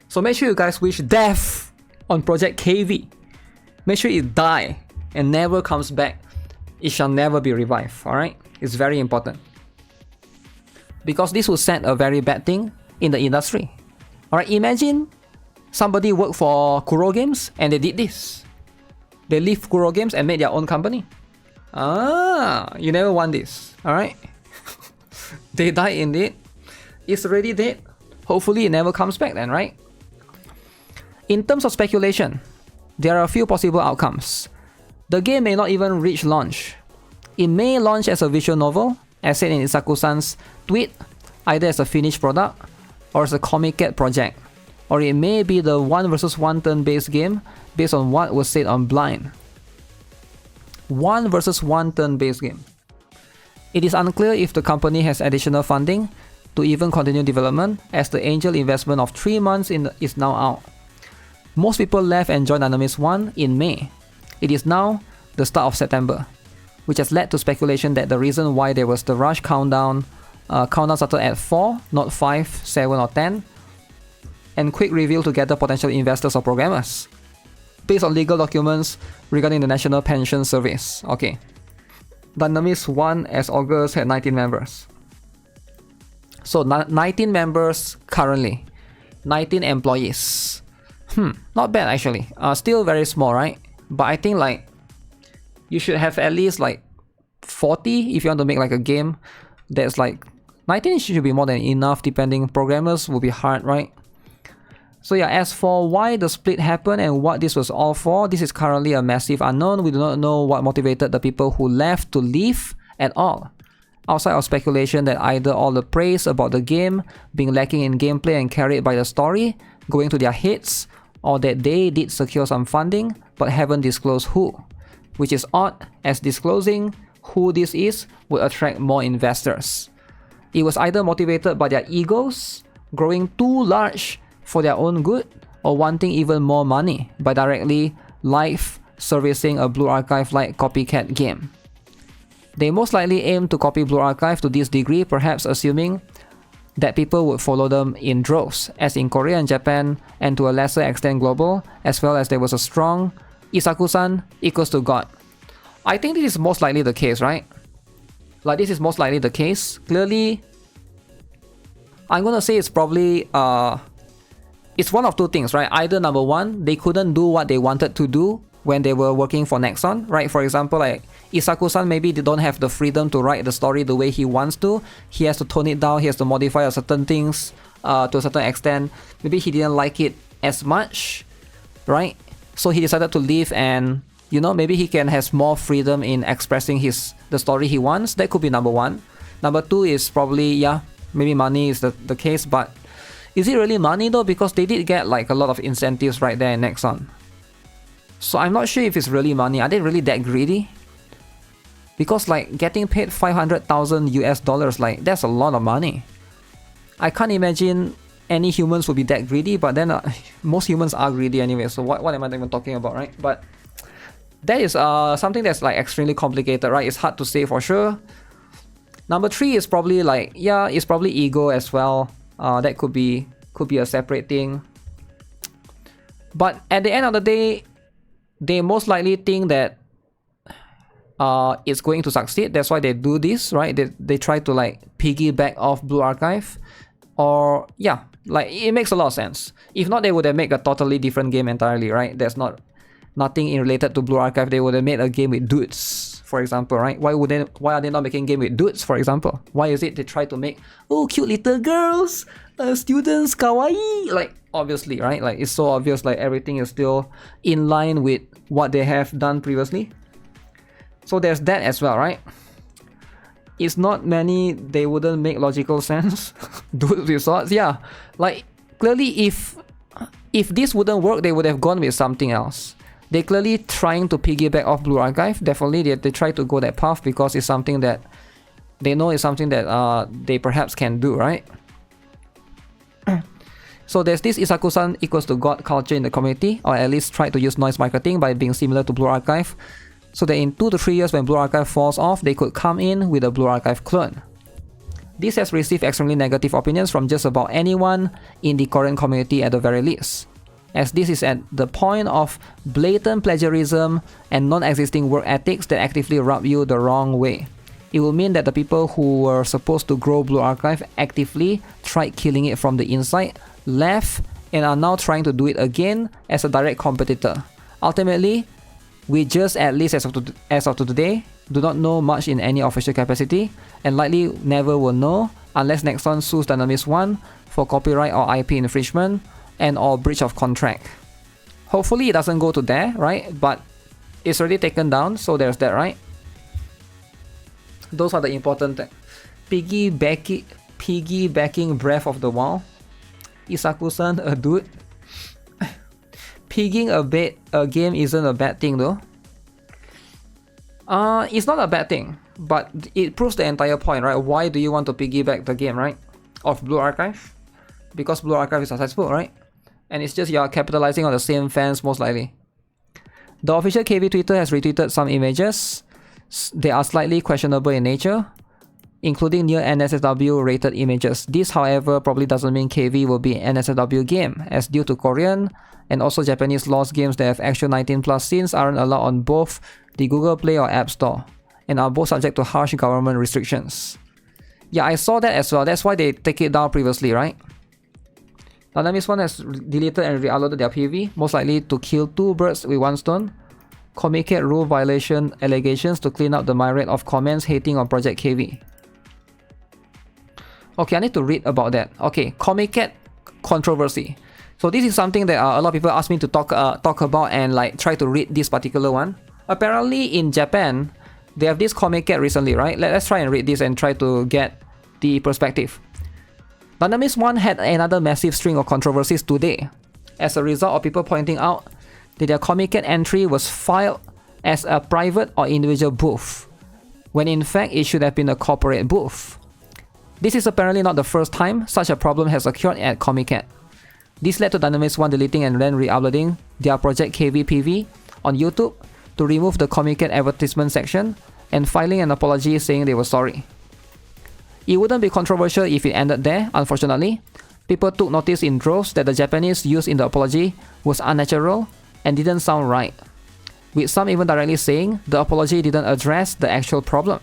So make sure you guys wish death on Project KV. Make sure it die and never comes back. It shall never be revived, alright? It's very important. Because this will set a very bad thing in the industry. Alright, imagine somebody worked for Kuro Games and they did this. They left Kuro Games and made their own company. You never want this, alright? They died indeed. It's already dead. Hopefully it never comes back then, right? In terms of speculation, there are a few possible outcomes. The game may not even reach launch. It may launch as a visual novel, as said in Isaku-san's tweet, either as a finished product or as a Comiket project, or it may be the 1 vs 1 turn-based game based on what was said on Blind. 1 vs 1 turn-based game. It is unclear if the company has additional funding to even continue development, as the angel investment of 3 months is now out. Most people left and joined Dynamis 1 in May. It is now the start of September, which has led to speculation that the reason why there was the rush countdown started at 4, not 5, 7 or 10, and quick reveal to gather potential investors or programmers, based on legal documents regarding the National Pension Service. Okay. Dynamis 1 as August had 19 members. So 19 members currently, 19 employees. Not bad actually. Still very small, right? But I think like you should have at least like 40 if you want to make like a game that's like 19 should be more than enough, depending. Programmers will be hard, right? So yeah, as for why the split happened and what this was all for, this is currently a massive unknown. We do not know what motivated the people who left to leave at all. Outside of speculation that either all the praise about the game being lacking in gameplay and carried by the story going to their heads, or that they did secure some funding but haven't disclosed who. Which is odd, as disclosing who this is would attract more investors. It was either motivated by their egos, growing too large for their own good, or wanting even more money by directly live servicing a Blue Archive-like copycat game. They most likely aim to copy Blue Archive to this degree, perhaps assuming that people would follow them in droves, as in Korea and Japan, and to a lesser extent global, as well as there was a strong Isaku-san equals to God. I think this is most likely the case, right? Like, this is most likely the case. Clearly, I'm gonna say it's probably it's one of two things, right? Either number one, they couldn't do what they wanted to do when they were working for Nexon, right? For example, like Isaku-san, maybe they don't have the freedom to write the story the way he wants to. He has to tone it down, he has to modify certain things to a certain extent. Maybe he didn't like it as much, right? So he decided to leave, and you know, maybe he can have more freedom in expressing the story he wants. That could be number one. Number two is probably, yeah, maybe money is the case, but is it really money though? Because they did get like a lot of incentives right there in Nexon. So I'm not sure if it's really money. Are they really that greedy? Because like getting paid 500,000 US dollars, like that's a lot of money. I can't imagine any humans would be that greedy, but then most humans are greedy anyway, so what am I even talking about, right? But that is something that's like extremely complicated, right? It's hard to say for sure. Number three is probably like, yeah, it's probably ego as well. That could be a separate thing. But at the end of the day, they most likely think that it's going to succeed. That's why they do this, right? They try to like piggyback off Blue Archive. Or yeah, like it makes a lot of sense. If not, they would have made a totally different game entirely, right? There's nothing in related to Blue Archive. They would have made a game with dudes, for example, right? Why are they not making a game with dudes, for example? Why is it they try to make, oh, cute little girls, students, kawaii? Like, obviously, right? Like, it's so obvious, like everything is still in line with what they have done previously. So there's that as well, right? It's not many, they wouldn't make logical sense. Dudes with swords, yeah. Like, clearly if this wouldn't work, they would have gone with something else. They're clearly trying to piggyback off Blue Archive. Definitely, they try to go that path because it's something that they know is something that they perhaps can do, right? So there's this Isaku-san equals to God culture in the community, or at least try to use noise marketing by being similar to Blue Archive, so that in 2 to 3 years when Blue Archive falls off, they could come in with a Blue Archive clone. This has received extremely negative opinions from just about anyone in the Korean community at the very least, as this is at the point of blatant plagiarism and non-existing work ethics that actively rub you the wrong way. It will mean that the people who were supposed to grow Blue Archive actively tried killing it from the inside, left, and are now trying to do it again as a direct competitor. Ultimately, we just, at least as of today, do not know much in any official capacity, and likely never will know unless Nexon sues Dynamist 1 for copyright or IP infringement and or breach of contract. Hopefully it doesn't go to there, right? But it's already taken down, so there's that, right? Those are the important things. Piggybacking Breath of the Wild. Isaku-san, a dude. Pigging a game isn't a bad thing though. It's not a bad thing, but it proves the entire point, right? Why do you want to piggyback the game, right? Of Blue Archive? Because Blue Archive is successful, right? And it's just you're capitalizing on the same fans most likely. The official KV Twitter has retweeted some images. They are slightly questionable in nature, including near NSFW rated images. This, however, probably doesn't mean KV will be an NSFW game, as due to Korean and also Japanese laws, games that have actual 19+ scenes aren't allowed on both the Google Play or App Store, and are both subject to harsh government restrictions. Yeah, I saw that as well. That's why they take it down previously, right? Dynamics 1 has deleted and re-uploaded their PV, most likely to kill 2 birds with 1 stone. Comiket rule violation allegations to clean up the myriad of comments hating on Project KV. Okay, I need to read about that. Okay, Comiket controversy. So this is something that a lot of people ask me to talk about and like try to read this particular one. Apparently in Japan, they have this Comiket recently, right? Let's try and read this and try to get the perspective. Dynamics 1 had another massive string of controversies today, as a result of people pointing out that their Comiket entry was filed as a private or individual booth, when in fact it should have been a corporate booth. This is apparently not the first time such a problem has occurred at Comiket. This led to Dynamics 1 deleting and then re-uploading their Project KV PV on YouTube to remove the Comiket advertisement section and filing an apology saying they were sorry. It wouldn't be controversial if it ended there, unfortunately. People took notice in droves that the Japanese used in the apology was unnatural and didn't sound right, with some even directly saying the apology didn't address the actual problem,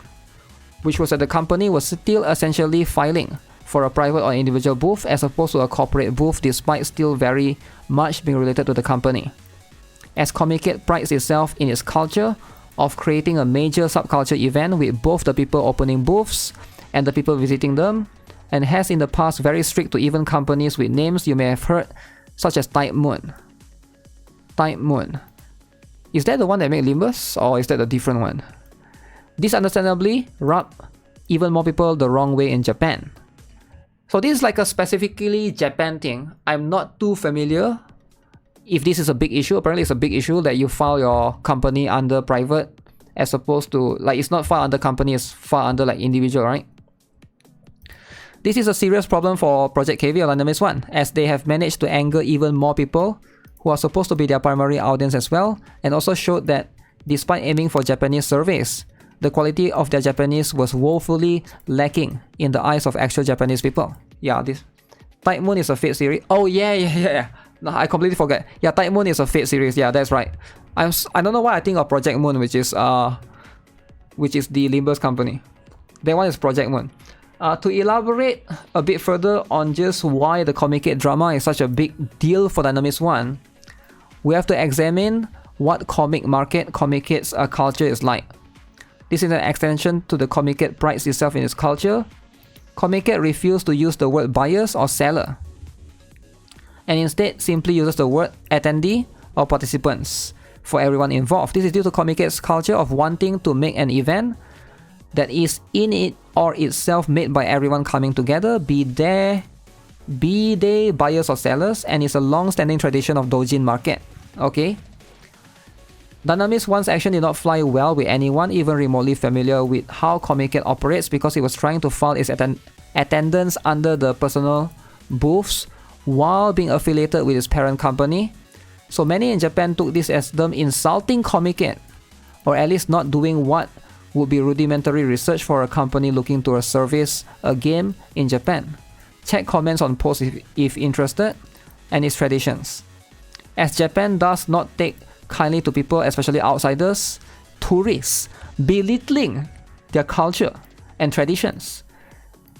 which was that the company was still essentially filing for a private or individual booth as opposed to a corporate booth, despite still very much being related to the company. As Comiket prides itself in its culture of creating a major subculture event with both the people opening booths and the people visiting them, and has in the past very strict to even companies with names you may have heard, such as Type Moon. Type Moon. Is that the one that made Limbus, or is that a different one? This understandably rubbed even more people the wrong way in Japan. So this is like a specifically Japan thing. I'm not too familiar if this is a big issue. Apparently it's a big issue that you file your company under private as opposed to, like, it's not filed under company, it's filed under like individual, right? This is a serious problem for Project KV or Dynamics 1, as they have managed to anger even more people who are supposed to be their primary audience as well, and also showed that despite aiming for Japanese surveys, the quality of their Japanese was woefully lacking in the eyes of actual Japanese people. Yeah, this Type Moon is a Fate series. Oh yeah. No, I completely forgot. Yeah, Type Moon is a Fate series. Yeah, that's right. I don't know why I think of Project Moon, which is the Limbus company. That one is Project Moon. To elaborate a bit further on just why the Comiket drama is such a big deal for Dynamics 1, we have to examine what comic market Comiket's culture is like. This is an extension to the Comiket prides itself in its culture. Comiket refused to use the word buyers or seller, and instead simply uses the word attendee or participants for everyone involved. This is due to Comiket's culture of wanting to make an event that is in it or itself made by everyone coming together, be they buyers or sellers, and it's a long-standing tradition of doujin market. Okay. Dynamics 1's action did not fly well with anyone even remotely familiar with how Comiket operates, because it was trying to file its attendance under the personal booths while being affiliated with its parent company. So many in Japan took this as them insulting Comiket, or at least not doing what would be rudimentary research for a company looking to service a game in Japan. Check comments on posts if interested, and its traditions. As Japan does not take kindly to people, especially outsiders, tourists, belittling their culture and traditions.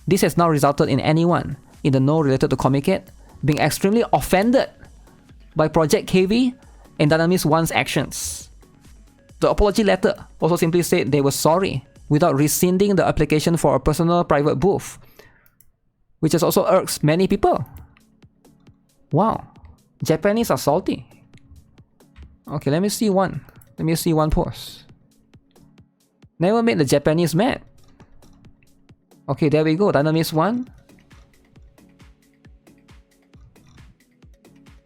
This has now resulted in anyone in the know related to Comiket being extremely offended by Project KV and Dynamics 1's actions. The apology letter also simply said they were sorry without rescinding the application for a personal private booth, which has also irks many people. Wow, Japanese are salty. Okay, let me see one post. Never made the Japanese mad. Okay, there we go, Dynamics 1.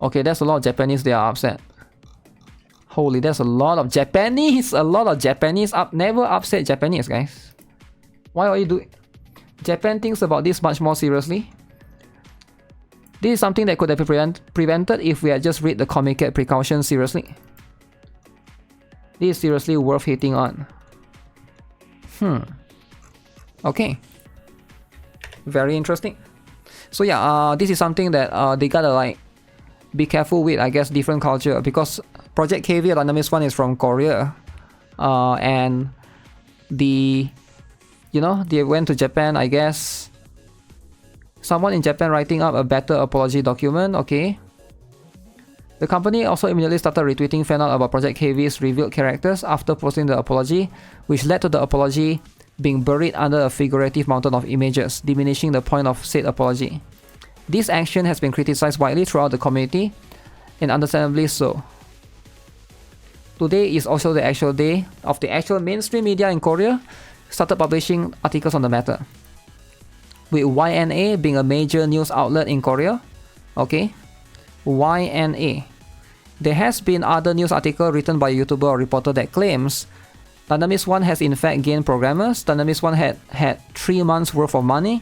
Okay, there's a lot of Japanese, they are upset. Holy, there's a lot of Japanese! Never upset Japanese, guys. Why are you doing? Japan thinks about this much more seriously. This is something that could have been prevented if we had just read the Comiket precautions seriously. This is seriously worth hitting on. Okay. Very interesting. So yeah, this is something that they gotta like be careful with, I guess, different culture, because Project KV Dynamics 1 is from Korea, and they went to Japan, I guess, Someone in Japan writing up a better apology document, okay. The company also immediately started retweeting fan art about Project KV's revealed characters after posting the apology, which led to the apology being buried under a figurative mountain of images, diminishing the point of said apology. This action has been criticized widely throughout the community, and understandably so. Today is also the actual day of the actual mainstream media in Korea started publishing articles on the matter, with YNA being a major news outlet in Korea. Okay, YNA. There has been other news article written by a YouTuber or reporter that claims Dynamis 1 has in fact gained programmers. Dynamis 1 had 3 months worth of money.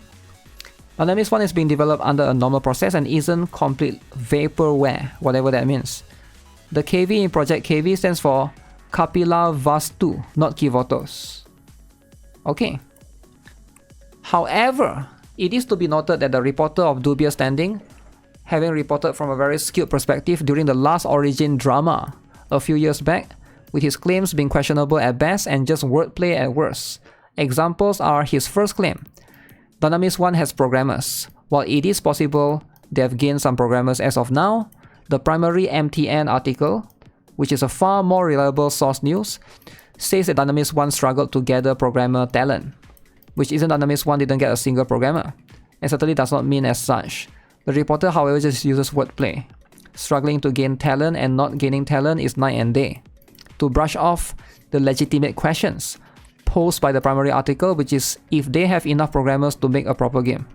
Dynamis 1 is being developed under a normal process and isn't complete vaporware, whatever that means. The KV in Project KV stands for Kapila Vastu, not Kivotos. Okay. However, it is to be noted that the reporter of dubious standing, having reported from a very skewed perspective during the last Origin drama a few years back, with his claims being questionable at best and just wordplay at worst. Examples are his first claim: Dynamis 1 has programmers. While it is possible they have gained some programmers as of now, the primary MTN article, which is a far more reliable source news, says that Dynamis 1 struggled to gather programmer talent, which isn't Dynamis 1 didn't get a single programmer, and certainly does not mean as such. The reporter, however, just uses wordplay. Struggling to gain talent and not gaining talent is night and day, to brush off the legitimate questions posed by the primary article, which is if they have enough programmers to make a proper game.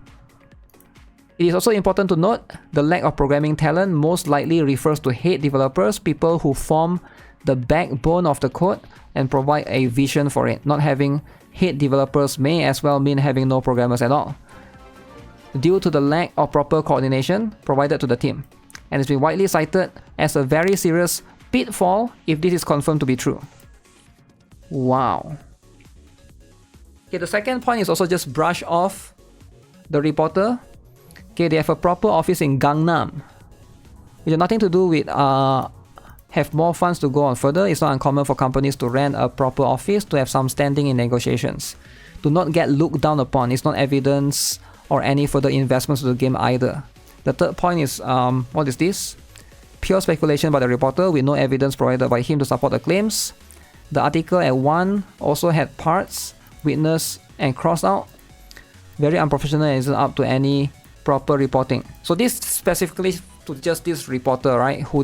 It is also important to note the lack of programming talent most likely refers to head developers, people who form the backbone of the code and provide a vision for it. Not having head developers may as well mean having no programmers at all, due to the lack of proper coordination provided to the team, and it's been widely cited as a very serious pitfall if this is confirmed to be true. Wow. Okay, the second point is also just brush off the reporter. Okay, they have a proper office in Gangnam, which has nothing to do with have more funds to go on further. It's not uncommon for companies to rent a proper office to have some standing in negotiations. Do not get looked down upon. It's not evidence or any further investments to the game either. The third point is, what is this? Pure speculation by the reporter with no evidence provided by him to support the claims. The article at 1 also had parts witnessed and crossed out. Very unprofessional and isn't up to any proper reporting. So this specifically to just this reporter, right, who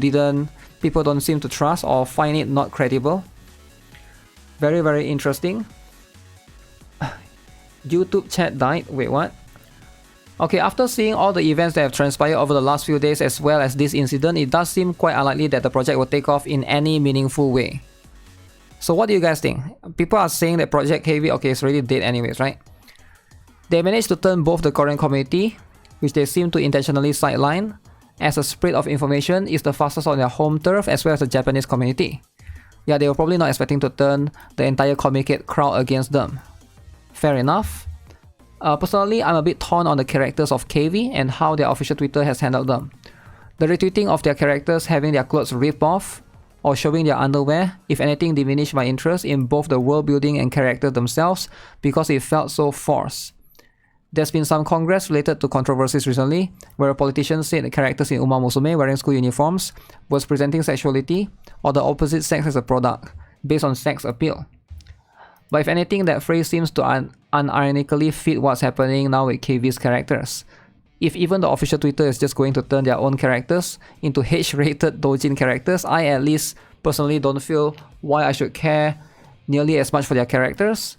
people don't seem to trust or find it not credible. Very, very interesting. YouTube chat died. Wait, what? Okay, after seeing all the events that have transpired over the last few days as well as this incident, it does seem quite unlikely that the project will take off in any meaningful way. So what do you guys think? People are saying that Project KV, okay, it's already dead anyways, right? They managed to turn both the Korean community, which they seem to intentionally sideline, as a spread of information is the fastest on their home turf, as well as the Japanese community. Yeah, they were probably not expecting to turn the entire Comiket crowd against them. Fair enough. Personally, I'm a bit torn on the characters of KV and how their official Twitter has handled them. The retweeting of their characters having their clothes ripped off or showing their underwear, if anything, diminished my interest in both the world building and characters themselves because it felt so forced. There's been some congress related to controversies recently, where a politician said the characters in Uma Musume wearing school uniforms was presenting sexuality or the opposite sex as a product, based on sex appeal. But if anything, that phrase seems to unironically fit what's happening now with KV's characters. If even the official Twitter is just going to turn their own characters into H-rated doujin characters, I at least personally don't feel why I should care nearly as much for their characters,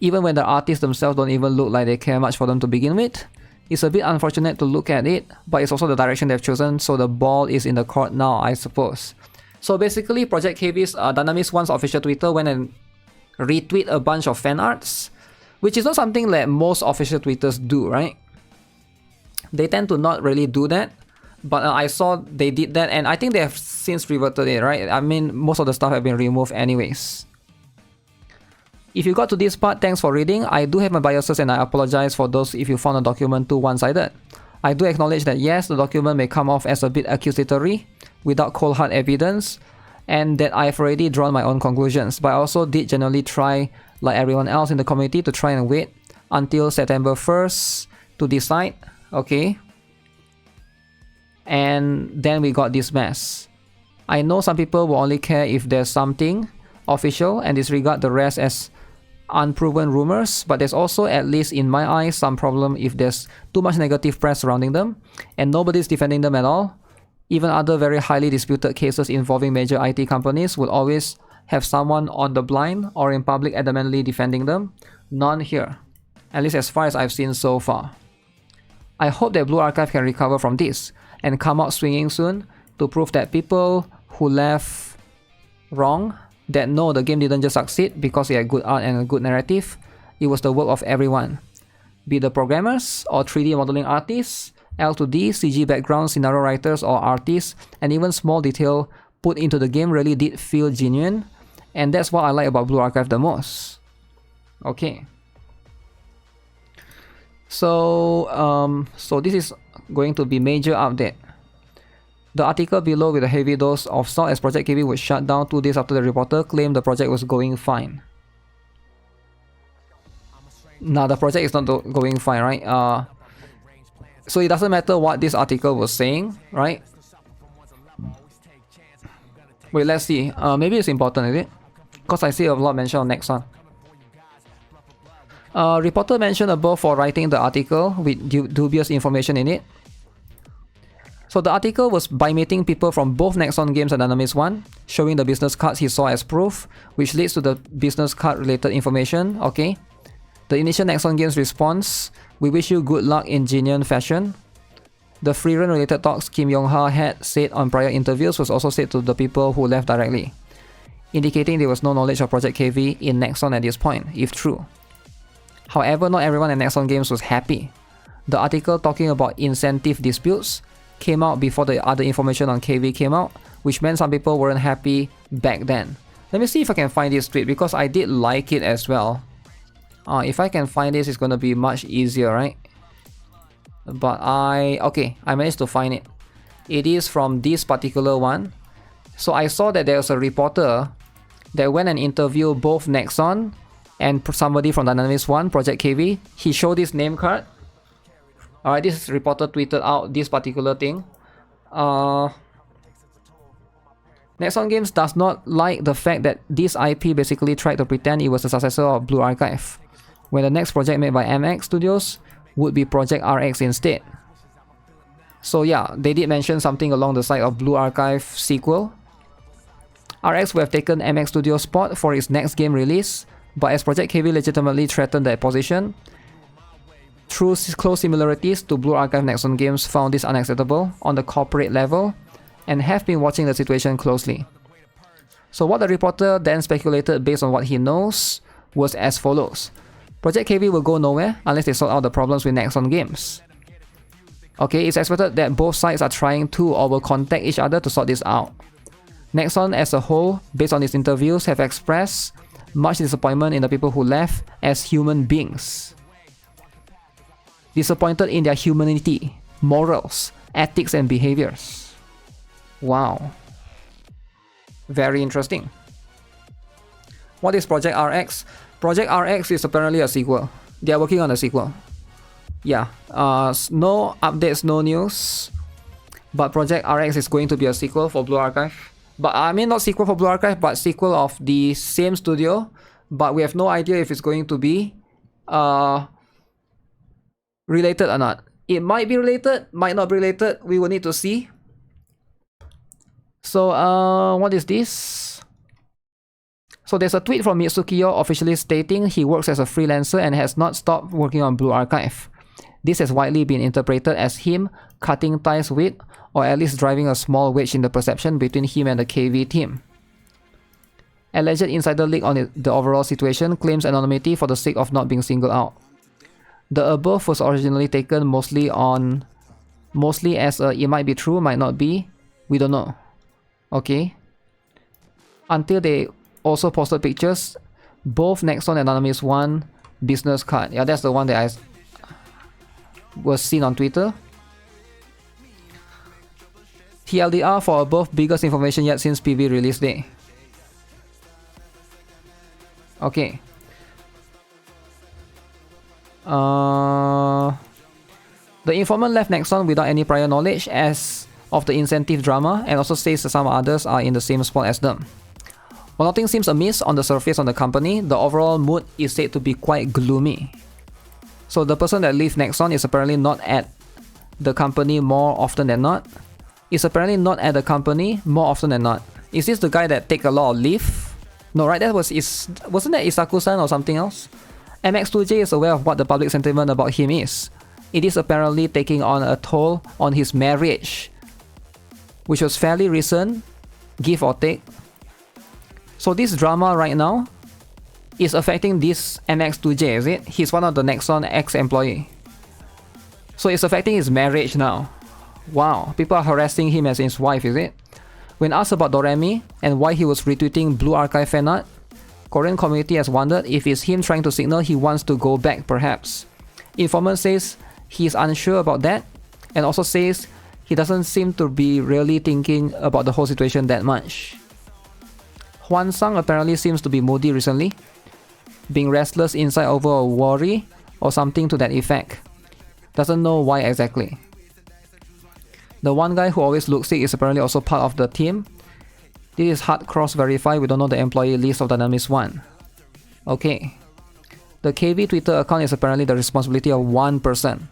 even when the artists themselves don't even look like they care much for them to begin with. It's a bit unfortunate to look at it, but it's also the direction they've chosen, so the ball is in the court now, I suppose. So basically, Project KV's Dynamis 1's official Twitter went and retweet a bunch of fan arts, which is not something that most official Twitters do, right? They tend to not really do that, but I saw they did that, and I think they have since reverted it, right? I mean, most of the stuff have been removed anyways. If you got to this part, thanks for reading. I do have my biases and I apologize for those if you found a document too one-sided. I do acknowledge that yes, the document may come off as a bit accusatory, without cold hard evidence, and that I've already drawn my own conclusions, but I also did generally try, like everyone else in the community, to try and wait until September 1st to decide Okay. And then we got this mess. I know some people will only care if there's something official and disregard the rest as unproven rumors, but there's also, at least in my eyes, some problem if there's too much negative press surrounding them and nobody's defending them at all. Even other very highly disputed cases involving major IT companies would always have someone on the blind or in public adamantly defending them. None here, at least as far as I've seen so far. I hope that Blue Archive can recover from this and come out swinging soon to prove that people who left wrong, that no, the game didn't just succeed because it had good art and a good narrative. It was the work of everyone, be the programmers or 3D modeling artists, L2D, CG background scenario writers or artists, and even small detail put into the game really did feel genuine, and that's what I like about Blue Archive the most. Okay. So this is going to be major update. The article below with a heavy dose of salt as Project KB was shut down 2 days after the reporter claimed the project was going fine. Now the project is not going fine, right? So it doesn't matter what this article was saying, right? Wait, let's see. Maybe it's important, is it? Because I see a lot mentioned on next one. Reporter mentioned above for writing the article with dubious information in it. So the article was by meeting people from both Nexon Games and Dynamics 1, showing the business cards he saw as proof, which leads to the business card related information. Okay. The initial Nexon Games response: "We wish you good luck in genuine fashion." The free run related talks Kim Yong-ha had said on prior interviews was also said to the people who left directly, indicating there was no knowledge of Project KV in Nexon at this point, if true. However, not everyone at Nexon Games was happy. The article talking about incentive disputes came out before the other information on KV came out, which meant some people weren't happy back then. Let me see if I can find this tweet because I did like it as well. If I can find this, it's gonna be much easier, right? But okay, I managed to find it. It is from this particular one. So I saw that there's a reporter that went and interviewed both Nexon and somebody from Dynamics 1, Project KV. He showed this name card. Alright, this reporter tweeted out this particular thing. Nexon Games does not like the fact that this IP basically tried to pretend it was the successor of Blue Archive, when the next project made by MX Studios would be Project RX instead. So yeah, they did mention something along the side of Blue Archive sequel. RX would have taken MX Studios' spot for its next game release, but as Project KV legitimately threatened that position, through close similarities to Blue Archive, Nexon Games found this unacceptable on the corporate level and have been watching the situation closely. So what the reporter then speculated based on what he knows was as follows. Project KV will go nowhere unless they sort out the problems with Nexon Games. Okay, it's expected that both sides are trying to or will contact each other to sort this out. Nexon as a whole, based on its interviews, have expressed much disappointment in the people who left as human beings. Disappointed in their humanity, morals, ethics and behaviors. Wow. Very interesting. What is Project RX? Project RX is apparently a sequel. They are working on a sequel. Yeah, no updates, no news. But Project RX is going to be a sequel for Blue Archive. But I mean not sequel for Blue Archive, but sequel of the same studio. But we have no idea if it's going to be related or not. It might be related, might not be related. We will need to see. So what is this? So there's a tweet from Mitsukiyo officially stating he works as a freelancer and has not stopped working on Blue Archive. This has widely been interpreted as him cutting ties with, or at least driving a small wedge in the perception between him and the KV team. Alleged insider leak on the overall situation claims anonymity for the sake of not being singled out. The above was originally taken mostly as a it might be true, might not be, we don't know. Okay. Until they also posted pictures, both Nexon and Dynamics 1 business card. Yeah, that's the one that I was seen on Twitter. TLDR for above, biggest information yet since PV release day. Okay. The informant left Nexon without any prior knowledge as of the incentive drama, and also says that some others are in the same spot as them. While nothing seems amiss on the surface of the company, the overall mood is said to be quite gloomy. So the person that left Nexon is apparently not at the company more often than not. Is apparently not at the company more often than not. Is this the guy that take a lot of leave? No, right? Wasn't that Isaku-san or something else? MX2J is aware of what the public sentiment about him is. It is apparently taking on a toll on his marriage, which was fairly recent, give or take. So this drama right now is affecting this MX2J, is it? He's one of the Nexon ex-employee. So it's affecting his marriage now. Wow, people are harassing him as his wife, is it? When asked about Doremi and why he was retweeting Blue Archive fan art, Korean community has wondered if it's him trying to signal he wants to go back perhaps. Informant says he's unsure about that, and also says he doesn't seem to be really thinking about the whole situation that much. Hwan Sang apparently seems to be moody recently, being restless inside over a worry or something to that effect. Doesn't know why exactly. The one guy who always looks sick is apparently also part of the team. This is hard cross verified, we don't know the employee list of Dynamics 1. Okay. The KV Twitter account is apparently the responsibility of one person,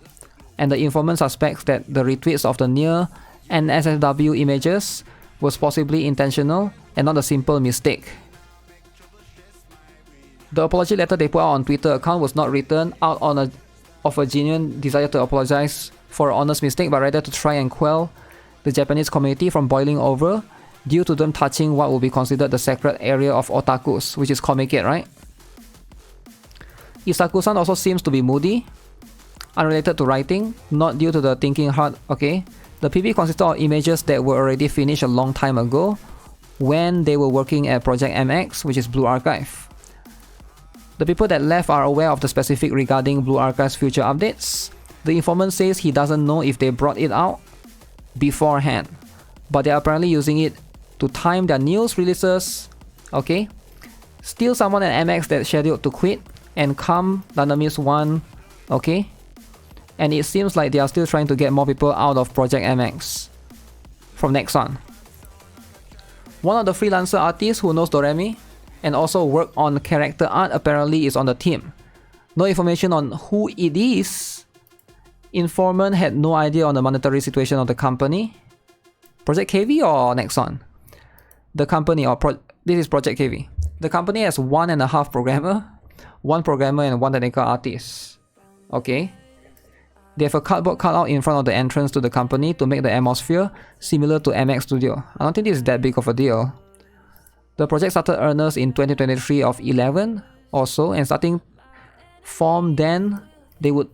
and the informant suspects that the retweets of the near NSFW images was possibly intentional and not a simple mistake. The apology letter they put out on Twitter account was not written out of a genuine desire to apologize for an honest mistake, but rather to try and quell the Japanese community from boiling over due to them touching what would be considered the sacred area of otakus, which is Comiket, right? Isaku-san also seems to be moody, unrelated to writing, not due to the thinking hard. Okay, the PV consisted of images that were already finished a long time ago when they were working at Project MX, which is Blue Archive. The people that left are aware of the specific regarding Blue Archive's future updates. The informant says he doesn't know if they brought it out beforehand, but they are apparently using it to time their news releases. Okay, still someone at MX that's scheduled to quit and come Dynamics 1. Okay, and it seems like they are still trying to get more people out of Project MX from Nexon. One of the freelancer artists who knows Doremi and also work on character art apparently is on the team. No information on who it is. Informant had no idea on the monetary situation of the company. Project KV or Nexon? The company, or this is Project KV. The company has 1.5 programmer, 1 programmer and 1 technical artist. Okay. They have a cardboard cutout in front of the entrance to the company to make the atmosphere similar to MX Studio. I don't think this is that big of a deal. The project started earnest in 2023 of 11 or so, and starting from then, they would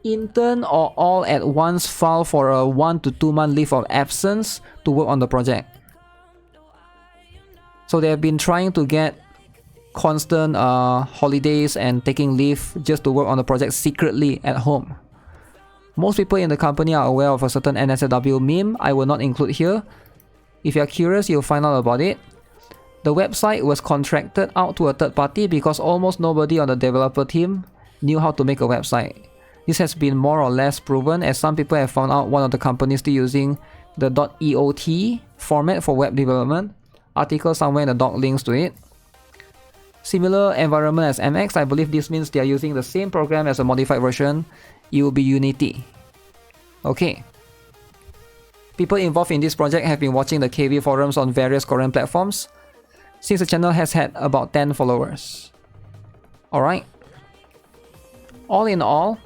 intern or all at once file for a 1 to 2 month leave of absence to work on the project. So they have been trying to get constant holidays and taking leave just to work on the project secretly at home. Most people in the company are aware of a certain NSFW meme I will not include here. If you are curious, you'll find out about it. The website was contracted out to a third party because almost nobody on the developer team knew how to make a website. This has been more or less proven, as some people have found out one of the companies still using the .eot format for web development. Article somewhere in the doc links to it. Similar environment as MX, I believe this means they are using the same program as a modified version. It will be Unity. Okay. People involved in this project have been watching the KV forums on various Korean platforms since the channel has had about 10 followers. Alright. All in all,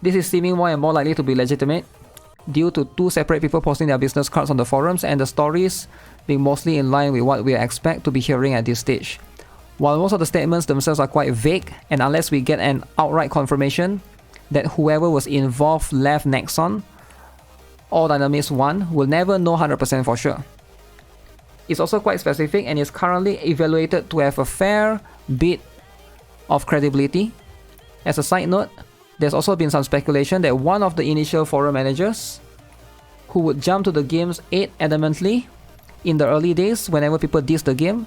this is seeming more and more likely to be legitimate due to 2 separate people posting their business cards on the forums and the stories being mostly in line with what we expect to be hearing at this stage. While most of the statements themselves are quite vague, and unless we get an outright confirmation that whoever was involved left Nexon or Dynamics 1, will never know 100% for sure. It's also quite specific and is currently evaluated to have a fair bit of credibility. As a side note, there's also been some speculation that one of the initial forum managers who would jump to the game's aid adamantly in the early days whenever people dissed the game,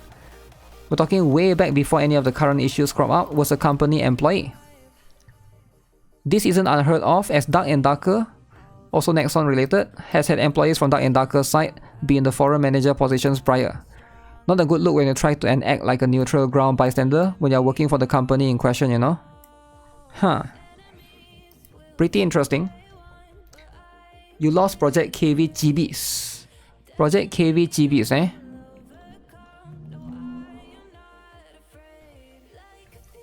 we're talking way back before any of the current issues crop up, was a company employee. This isn't unheard of, as Dark and Darker, also Nexon related, has had employees from Dark and Darker's side be in the forum manager positions prior. Not a good look when you try to act like a neutral ground bystander when you're working for the company in question, you know? Huh. Pretty interesting. You lost Project KV GBs. Project KV GBs, eh?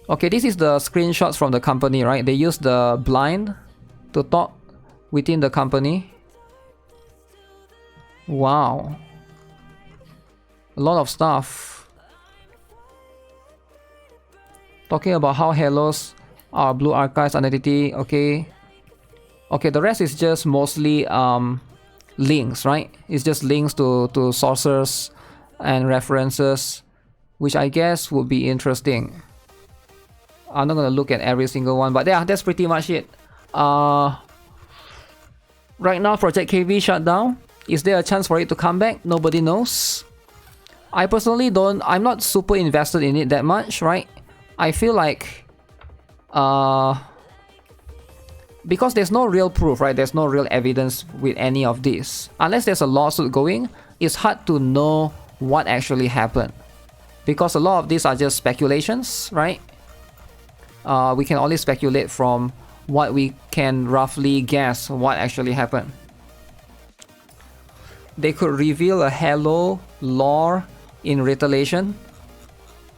Okay, this is the screenshots from the company, right? They use the blind to talk within the company. Wow. A lot of stuff. Talking about how Halos are Blue Archives identity, okay. Okay, the rest is just mostly links, right? It's just links to sources and references, which I guess would be interesting. I'm not gonna look at every single one, but yeah, that's pretty much it. Right now, Project KV shut down. Is there a chance for it to come back? Nobody knows. I personally I'm not super invested in it that much, right? I feel like, because there's no real proof, right? There's no real evidence with any of this. Unless there's a lawsuit going, it's hard to know what actually happened. Because a lot of these are just speculations, right? We can only speculate from what we can roughly guess what actually happened. They could reveal a Halo lore in retaliation.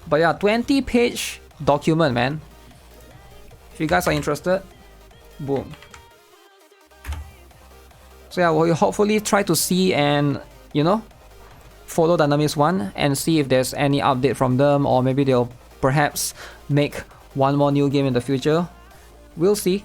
But yeah, 20-page document, man. If you guys are interested, boom. So yeah, we'll hopefully try to see and, you know, follow Dynamics 1 and see if there's any update from them, or maybe they'll perhaps make one more new game in the future. We'll see.